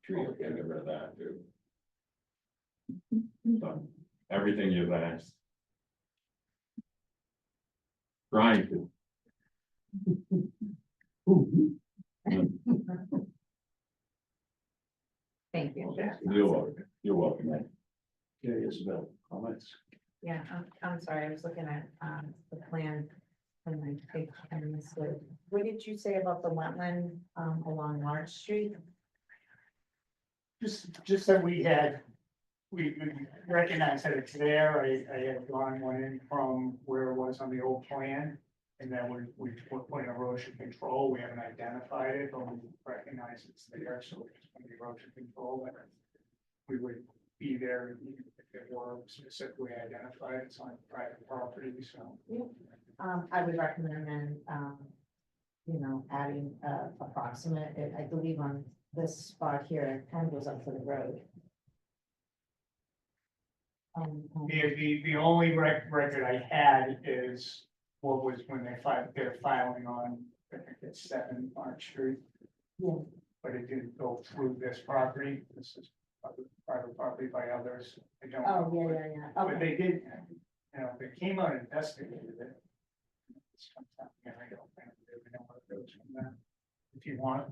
I got rid of that too. So, everything you've asked. Trying to. Thank you. You're welcome, man. yeah, Isabel, comments. Yeah, I'm sorry, I was looking at, the plan. And I missed it. What did you say about the wetland, along March Street? Just that we recognize that it's there. I had drawn one in from where it was on the old plan. And then we put in erosion control. We haven't identified it, but we recognize it's there, so we're just putting erosion control there. We would be there if it were specifically identified. It's on private property, so. I would recommend then, adding, approximate, I believe on this spot here, it kind of goes up to the road. The only record I had is what was when they're filing on, I think it's 7 March Street. Yeah. But it didn't go through this property. This is private property by others. I don't. Oh, know, yeah. But Okay. they did, they came out and investigated it. I don't really know what goes from that. If you want,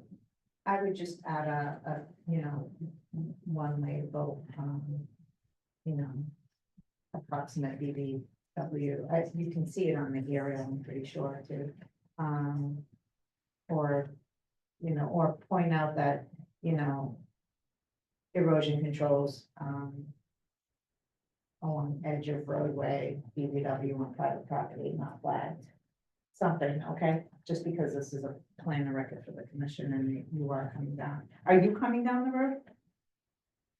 I would just add a one way vote, approximate BBW. You can see it on the aerial, I'm pretty sure too. Or point out that, you know, erosion controls, along edge of roadway, BBW on private property, not flagged. Something, okay, just because this is a plan of record for the commission and you are coming down. Are you coming down the road?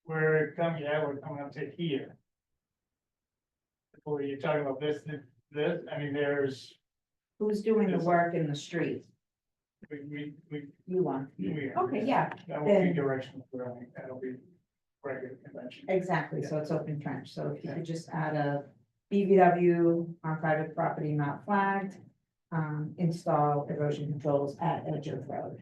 We're coming up to here. Were you talking about this, I mean, Who's doing the work in the street? we, You are. we. Okay, yeah, That will be then- directional drilling, that'll be regular convention. exactly, so it's open trench, so if you could just add a BBW on private property not flagged. Install erosion controls at edge of road.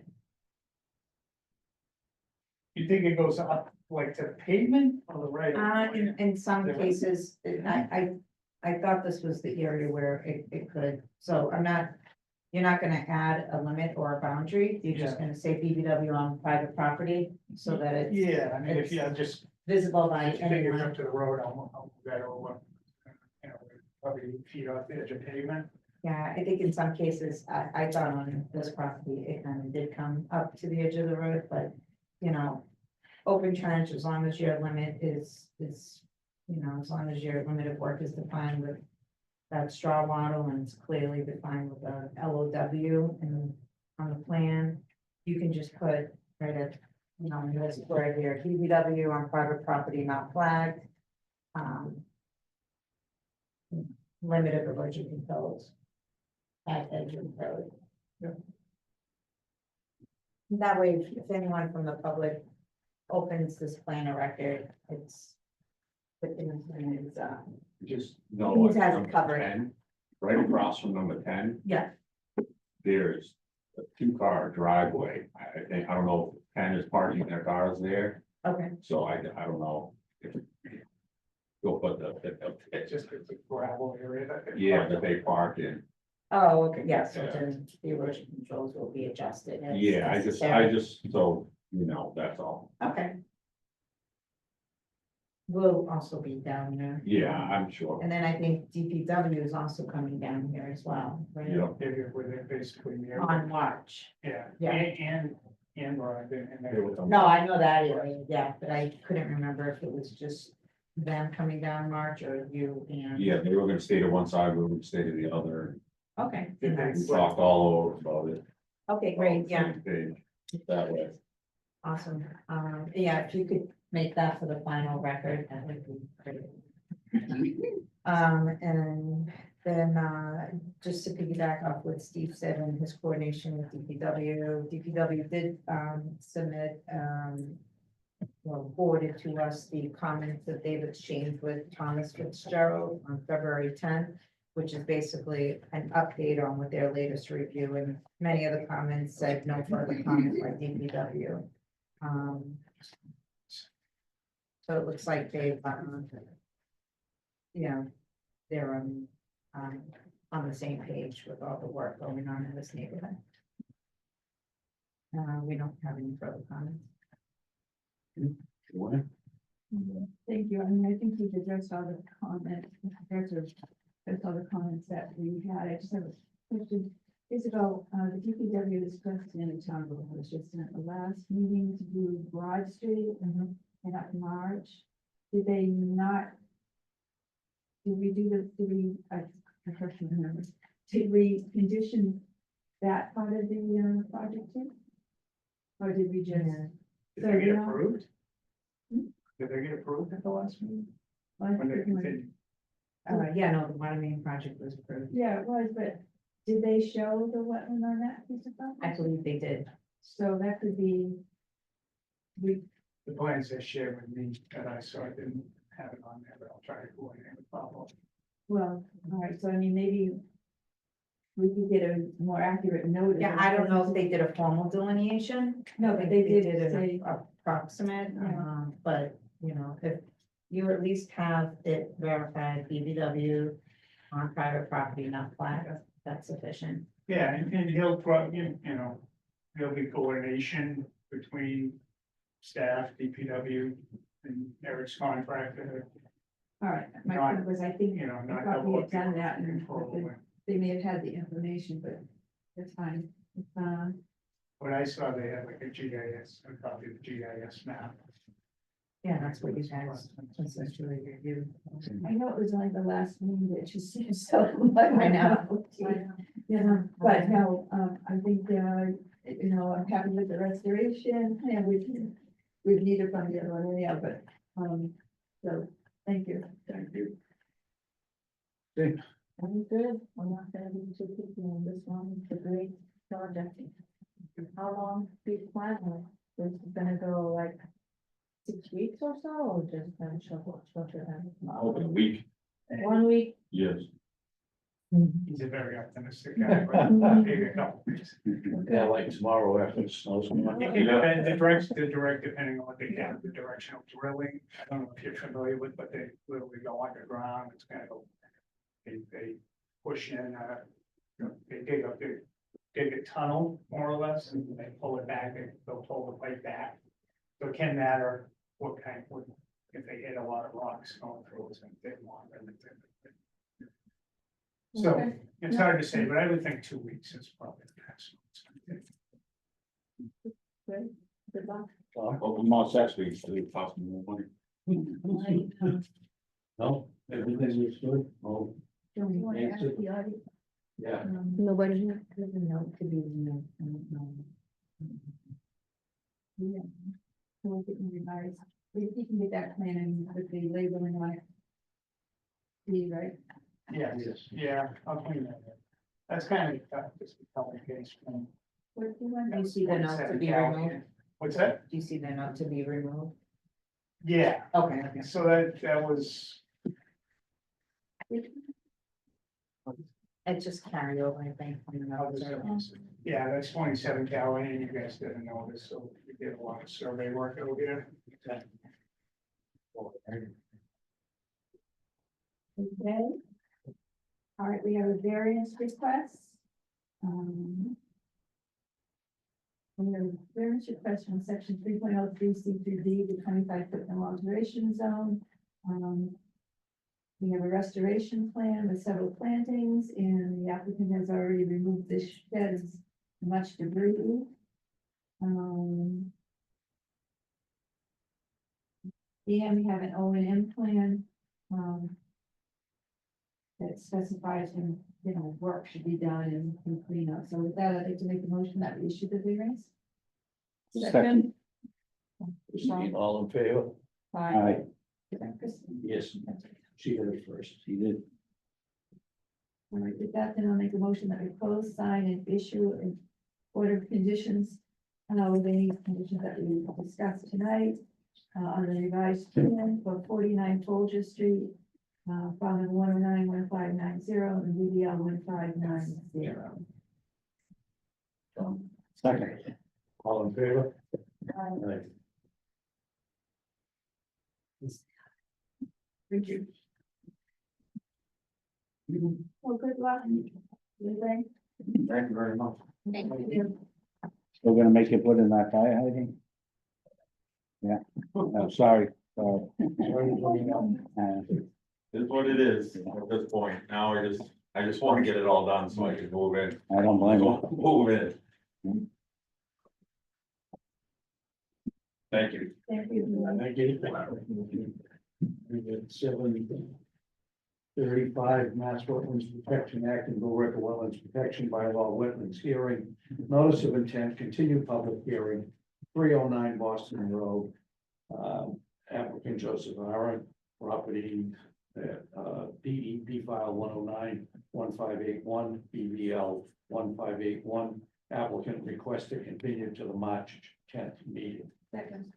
You think it goes up like to pavement or the right? In some Yeah. cases, I thought this was the area where it could, so you're not gonna add a limit or a boundary, you're just gonna say BBW on private property, so that it's Yeah, I mean, if you just, visible by if you think it's anyone. up to the road, I'll bet over. You know, probably feet off the edge of pavement. Yeah, I think in some cases, I thought on this property, it kind of did come up to the edge of the road, but, you know, open trench, as long as your limit is, you know, as long as your limit of work is defined with that straw model and it's clearly defined with a LOW and on the plan, you can just put right at, you know, in this word here, BBW on private property not flagged. Limit of erosion controls at edge of road. That way, if anyone from the public opens this plan of record, it's. Within the plan is, Just It know. needs to like have it number covered. 10, right across from number 10, yeah, there's a 2-car driveway. I think, I don't know if 10 is parking their cars there, okay, so I don't know if. You'll put It's just it's a gravel area that. yeah, that they park in. oh, okay, yeah, so Yeah. then the erosion controls will be adjusted. as Yeah, I necessary. just, so, you know, that's all. Okay. We'll also be down there. Yeah, I'm sure. And then I think DPW is also coming down here as well, right? Yeah. Where they're basically near. On March. Yeah, Yeah. and Brian, and There was they. a- No, I know that area, yeah, but I couldn't remember if it was just them coming down March or you and. Yeah, they were gonna stay to one side, we were gonna stay to the other. Okay, Did they- We talked all over about it. okay, great, yeah, Same page, That way. awesome. Yeah, if you could make that for the final record, that would be great. And then, just to piggyback off what Steve said in his coordination with DPW did, submit, well, forwarded to us the comments that they've exchanged with Thomas Fitzgerald on February 10th, which is basically an update on what their latest review, and many of the comments said no further comment by DPW. So it looks like they've, you know, they're on the same page with all the work going on in this neighborhood. We don't have any further comments. What? Thank you. I mean, I think you've addressed all the comments, that's all the comments that we had. I just have a question. Isabel, the DPW expressed in a town board was just at the last meeting to do Broad Street and up March. Did they not? Did we do the, I can't remember. Did we condition that part of the project too? Or did we just? Did they get you know- approved? Hmm? Did they get approved at the last meeting? Well, I When they think it was- continued? Yeah, no, the water main project was approved. Yeah, it was, but did they show the wetland on that piece of property? I believe they did. So that could be. We, The plans they shared with me that I saw, I didn't have it on there, but I'll try to coordinate with Pablo. well, all right, so I mean, maybe. We could get a more accurate notice. Yeah, I don't know if they did a formal delineation. No, I but think they did an say, approximate, Yeah. but, you know, if you at least have it verified BBW on private property, not flat, that's sufficient. Yeah, and he'll probably, you know, there'll be coordination between staff, DPW, and Eric's contractor, all right, my Not- point was, I think, you know, I not. thought we had double done that and control. they may have had the information, but that's fine. When I saw they had like a GIS, a copy of the GIS map. Yeah, that's what you guys essentially review. I know it was only the last meeting that just seems so much. I know. Yeah, but no, I think, you know, I'm happy with the restoration and we've needed from the other one, yeah, but, so, thank you. Thank you. I'm good. I'm not gonna be too picky on this one. It's a great project. How long do you plan on? Is it gonna go like 6 weeks or so, or just kind of shorter than Open a week, 1 week? yes. He's a very optimistic guy, but maybe a couple weeks. Yeah, like tomorrow after it snows. It can depend, the direct, depending on what they get, the directional drilling. I don't know if you're familiar with, but they literally go underground. It's kind of, they push in, you know, they dig a tunnel more or less, and they pull it back, they'll pull the pipe back. So it can matter what kind, if they hit a lot of rocks going through, it's gonna take longer than they. So Okay. it's hard to say, but I would think 2 weeks is probably the best. Great. Good luck. Open more sets, we should cost more money. No, everything was good. Oh, Do you want to ask Answer. the audience? yeah. Nobody here? There's a note to be, you know, Yeah. So we can revise, we can get that plan and with the labeling on it. See, right? Yeah, yeah, I'll clean that up. That's kind of tough, just a couple of case. What do you want? do you see the note to be removed? What's that? Do you see the note to be removed? Yeah, Okay, okay. so that was, It just carried over, I think, from the notes. yeah, that's 27 Cali, and you guys didn't know this, so we did a lot of survey work over here. Okay. All right, we have a variance request. We have a variance request from section 3.03 C3D, the 25-foot no alteration zone. We have a restoration plan with several plantings, and the applicant has already removed the sheds, much debris. And we have an O and M plan, that specifies when, you know, work should be done and clean up. So with that, I'd like to make a motion that we issue the variance. Second. All in favor? Aye. Is that Chris? Yes, she did it first. She did. All right, with that, then I'll make a motion that we close, sign, and issue an order of conditions. With any conditions that we discussed tonight, on the revised plan for 49 Folger Street. Following 109-1590 and UDL 1590. Second. All in favor? Aye. Thank you. Well, good luck. Thank Thank you very much. you. We're gonna make you put in that fire hiding? Yeah, I'm sorry. Sorry for coming up. It's what it is at this point. Now I just want to get it all done so I can move in. I don't blame you. Move in. Thank you. Thank you. Thank you. We did 7:35 Mass Wetlands Protection Act and Billerica Wetlands Protection Bylaw Wetlands Hearing. Notice of intent, continued public hearing, 309 Boston Road. Applicant Joseph Aaron, property DEP file 109-1581, BVL 1581. Applicant requested continued to the March 10th meeting. Second.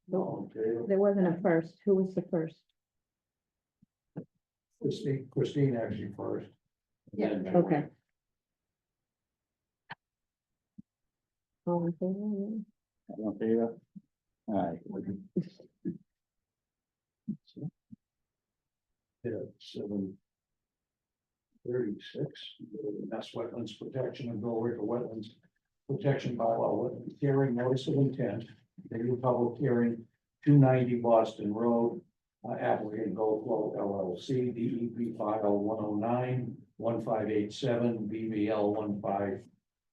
No, okay. There wasn't a first. Who was the first? Christine actually first. Yeah. Okay. All in favor? I don't favor. All right. Yeah, 7:36. That's Wetlands Protection and Billerica Wetlands Protection Bylaw Wetlands Hearing, Notice of Intent, the new public hearing, 290 Boston Road. Applicant Go Flow LLC, DEP file 109-1587, BVL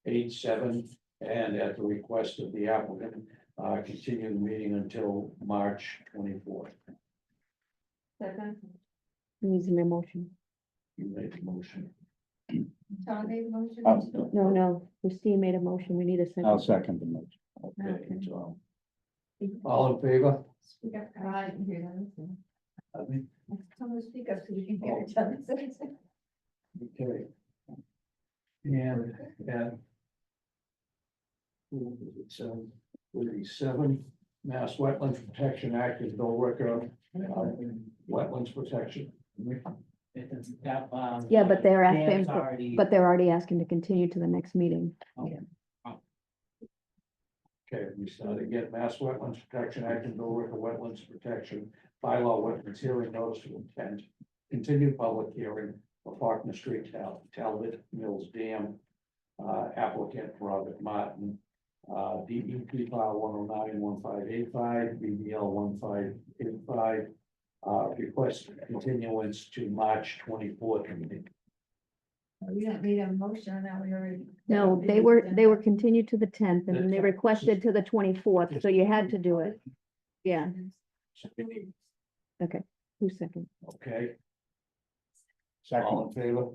6:87, and at the request of the applicant, continue the meeting until March 24th. Second, Needs an emotion. You made the motion. Tom made a motion. No, Christine made a motion. We need a I'll second. second the motion. Okay, so. All in favor? Speak up, I can hear them. I mean, Tell them to speak up so we can hear each other. okay. And. So, with the 7 Mass Wetlands Protection Act is Bill Ricker, wetlands protection. Yeah, but they're asking, Dan's already- but they're already asking to continue to the next meeting. Okay, we start again, Mass Wetlands Protection Act and Bill Ricker Wetlands Protection Bylaw Wetlands Hearing Notice of Intent. Continued public hearing for Faulkner Street, Talbot Mills Dam. Applicant Robert Martin. DEP file 109-1585, BBL 1585. Request continuance to March 24th meeting. We don't need a motion on that, we already. No, they were continued to the 10th and then they requested to the 24th, so you had to do it. Yeah, who's second? Okay, Second, all in favor?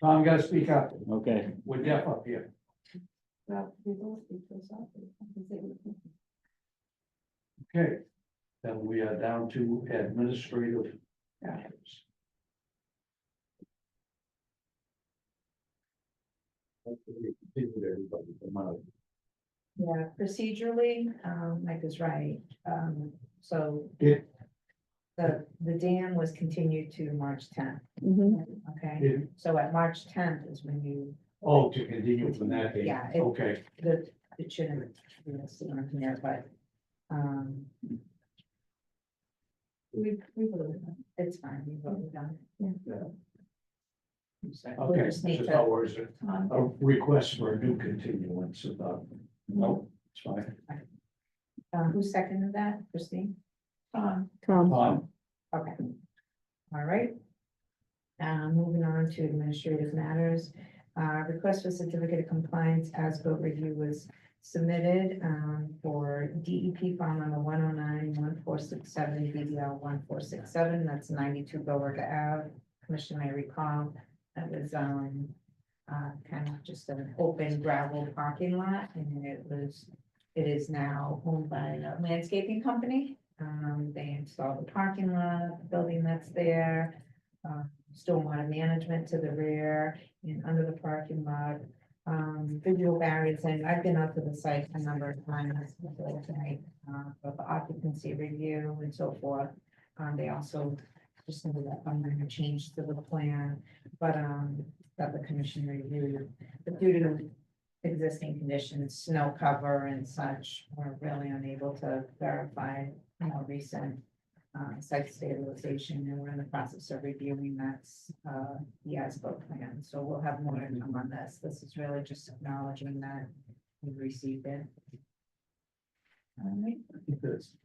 Tom, gotta speak up. okay, We're deaf up here. Well, we both speak for ourselves. Okay, then we are down to administrative matters. Hopefully, continue everybody from out. Yeah, procedurally, Mike is right. So Yeah. the dam was continued to March 10th. Mhm. Okay, Yeah. so at March 10th is when you, Oh, to continue from that date. Yeah, Okay, it shouldn't, you know, sit on here, but, we voted on it. It's fine, we voted on it. okay, just need just to- how was it? A request for a new continuance about, no, it's fine. Who seconded that, Christine? Tom, Okay. All right. Moving on to administrative matters. Request for certificate of compliance as bill review was submitted, for DEP file number 109-1467, BBL 1467, that's 92 Billerica Ave. Commission may recall, that was, kind of just an open gravel parking lot, and it is now owned by a landscaping company. They installed the parking lot, the building that's there, stormwater management to the rear and under the parking lot. Visual barriers, and I've been out to the site a number of times before tonight, for the occupancy review and so forth. They also just ended up on a change to the plan, but, that the commission reviewed. But due to existing conditions, snow cover and such, we're really unable to verify, recent site stabilization, and we're in the process of reviewing the as-built plan, so we'll have more to come on this. This is really just acknowledging that we've received it. All right, That's-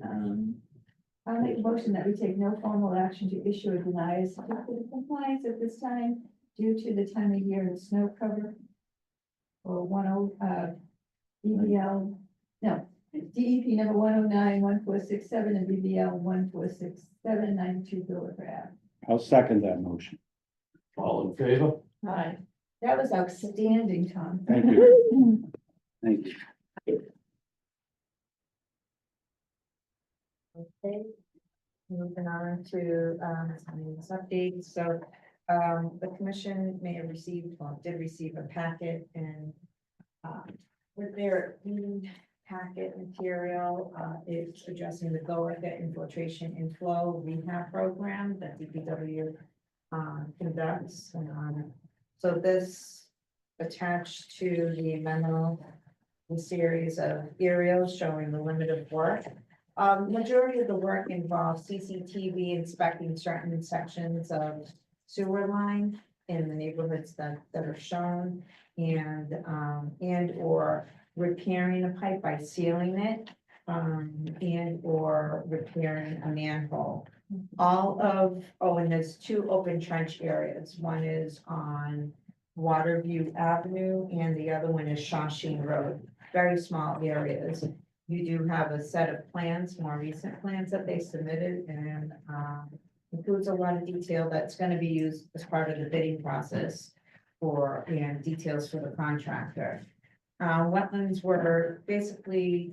I'll make a motion that we take no formal action to issue or deny a certificate of compliance at this time due to the time of year and snow cover. Or BBL, no, DEP number 109-1467 and BBL 1467, 92 Billerica Ave. I'll second that motion. All in favor? Hi. That was outstanding, Tom. Thank you. Thank you. Okay. Moving on to, some of these updates, so, the commission may have received, well, did receive a packet and, with their packet material, it's addressing the Billerica infiltration and flow rehab program that DPW, conducts. So this attached to the memo, a series of aerials showing the limit of work. Majority of the work involves CCTV inspecting certain sections of sewer line in the neighborhoods that are shown, and or repairing a pipe by sealing it, and or repairing a manhole. and there's two open trench areas. One is on Waterview Avenue and the other one is Shawshene Road. Very small areas. You do have a set of plans, more recent plans that they submitted and includes a lot of detail that's gonna be used as part of the bidding process for, and details for the contractor. Wetlands were basically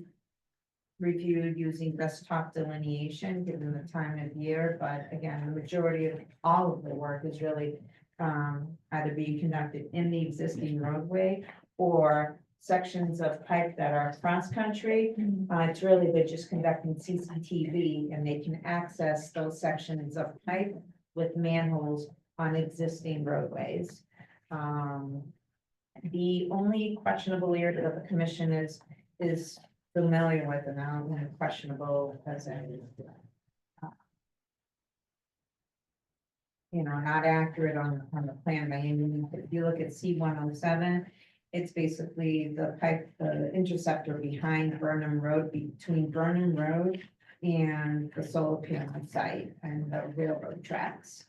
reviewed using desktop delineation, given the time of year, but again, the majority of all of the work is really either being conducted in the existing roadway or sections of pipe that are cross-country. It's really, they're just conducting CCTV and they can access those sections of pipe with manholes on existing roadways. The only questionable area that the commission is familiar with, and now I'm questionable as a not accurate on the plan by any means. If you look at C-107, it's basically the pipe, the interceptor behind Burnham Road, between Burnham Road and the solar panel site and the railroad tracks.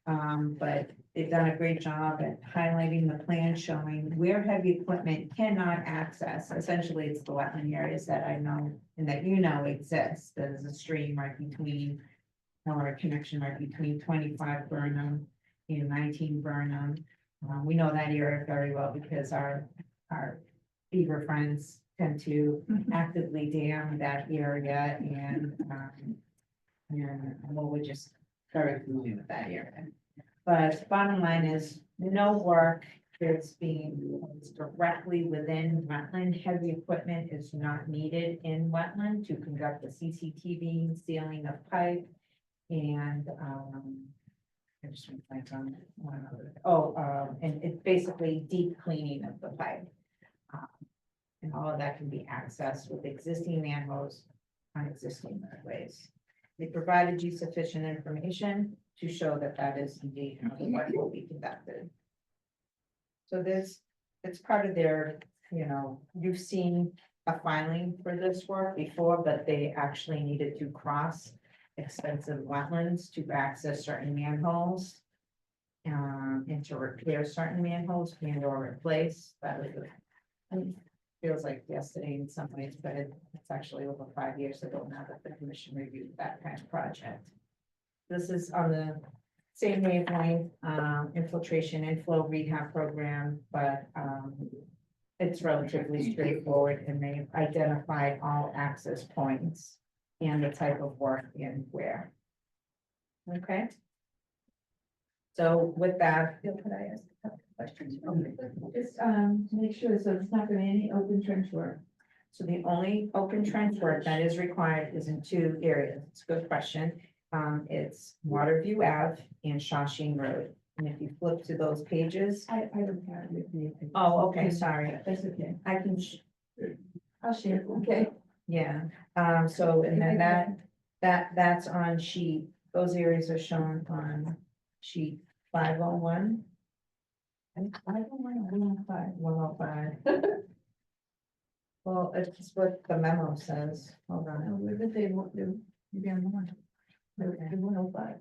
But they've done a great job at highlighting the plan showing where heavy equipment cannot access. Essentially, it's the wetland areas that I know and that exist. There's a stream right between, or a connection right between 25 Burnham and 19 Burnham. We know that area very well because our beaver friends tend to actively dam that area and well, we're just very familiar with that area. But bottom line is, no work that's being directly within wetland. Heavy equipment is not needed in wetland to conduct the CCTV, sealing of pipe, and I just went blank on one other. And it's basically deep cleaning of the pipe. And all of that can be accessed with existing manholes on existing roadways. They provided you sufficient information to show that that is indeed how the work will be conducted. So it's part of their, you've seen a filing for this work before, but they actually needed to cross extensive wetlands to access certain manholes. And to repair certain manholes and or replace. That was feels like yesterday in some ways, but it's actually over 5 years ago now that the commission reviewed that kind of project. This is on the same wavelength, infiltration inflow rehab program, but it's relatively straightforward and they've identified all access points and the type of work and where. Okay. So with that, Could I ask a couple of questions? Just to make sure, so it's not going to be any open trench work. so the only open trench work that is required is in two areas. It's a good question. It's Waterview Ave and Shawshene Road. And if you flip to those pages. I don't have it with me. Oh, okay, sorry. That's okay. I can, I'll share, okay? yeah, so, and then that's on sheet, those areas are shown on sheet 501. And 105. Well, it's what the memo says. Hold on. Where did they want to? Okay. 105.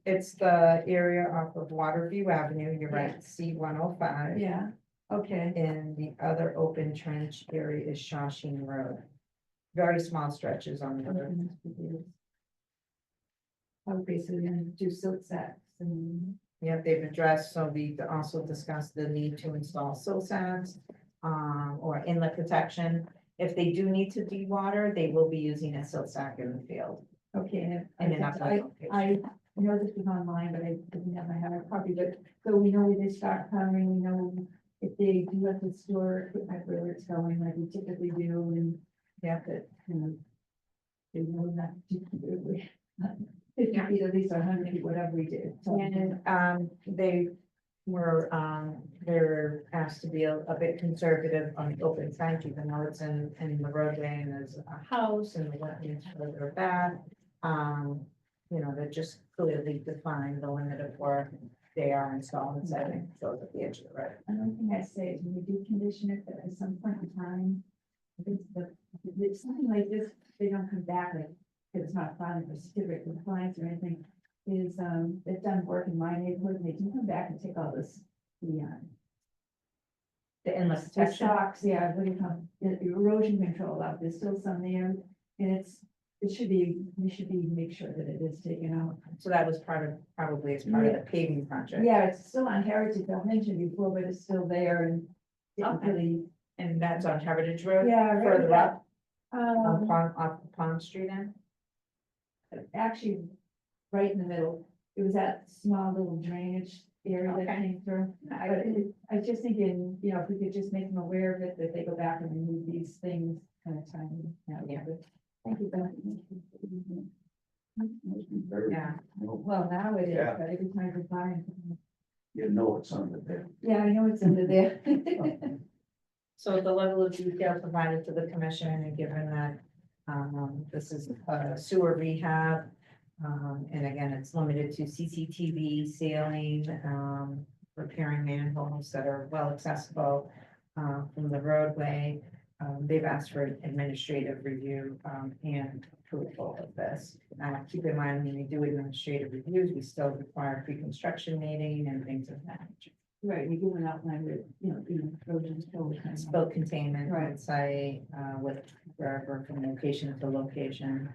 It's the area off of Waterview Avenue, you're right, C-105. Yeah, okay. And the other open trench area is Shawshene Road. Very small stretches on the road. Okay, so you're gonna do silt sacks and. Yeah, they've addressed, so we also discussed the need to install silt sacks, or inlet protection. If they do need to de-water, they will be using a silt sack in the field. Okay, And an I upright location. I know this was online, but I didn't have my hard copy, but so we know where they start coming, we know if they do have to store equipment where it's going, like we typically do, and yeah, that, they know not to keep it away. 50 feet at least, 100 feet, whatever we did. So- And they were, they're asked to be a bit conservative on the open trench, even though it's in the roadway and there's a house and the wetlands further back. They're just clearly define the limit of work they are installing, setting, goes at the edge of the road. Another thing I say is when we do condition it, that at some point in time, I think it's something like this, they don't come back, like it's not filing for certificate of compliance or anything, is, they've done work in my neighborhood, and they can come back and take all this, The endless the protection. stocks, yeah, what do you call, it, the erosion control out, there's still some there, and it should be, we should be, make sure that it is taken out. So that was probably as part of the paving project. Yeah, it's still on Heritage, I've mentioned before, but it's still there and didn't Okay. really, And that's on Heritage Road? yeah. right Further back. up, on off Pond Street end? Actually, right in the middle, it was that small little drainage area that Okay. came through. I was just thinking, you know, if we could just make them aware of it, that they go back and remove these things kind of time. Yeah. Thank you, Beth. Yeah. Well, now it is, Yeah. but every time we find, You know it's under there. yeah, I know it's under there. So the level of detail provided to the commission and given that, this is sewer rehab. And again, it's limited to CCTV, sealing, repairing manholes that are well accessible, from the roadway. They've asked for administrative review, and approval of this. Keep in mind, when we do administrative reviews, we still require pre-construction meeting and things of that nature. Right, we give an outline with, you know, the erosion control. Spill containment Right. on site, with wherever from location to location.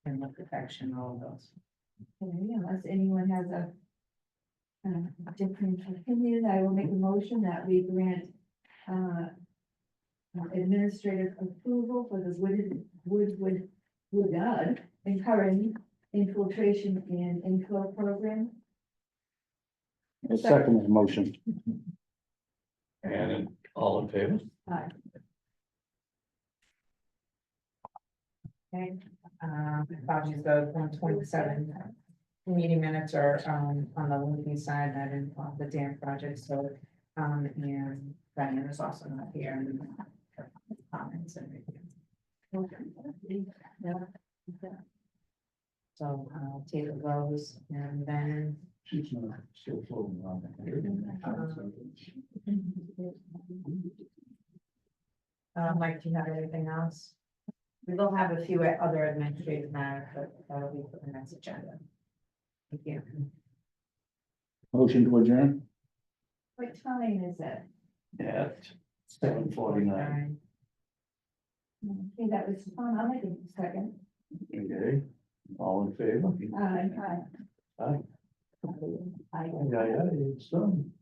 And the protection, all of those. Okay, unless anyone has a different opinion, I will make a motion that we grant administrative approval for the wood encouraging infiltration and inflow program. A second motion. And all in favor? Okay, apologies, the 127 meeting minutes are, on the lengthy side, that involve the dam project, so, and Diane is also not here. And her comments and everything. So I'll table those, and then, She's not still floating around. Mike, do you have anything else? We will have a few other administrative matters, but that'll be for the next agenda. Thank you. Motion to adjourn? What time is it? At 7:49. Okay, that was fun, I'll make a second. Okay, all in favor? Aye. Aye. Aye. Yeah, it's done.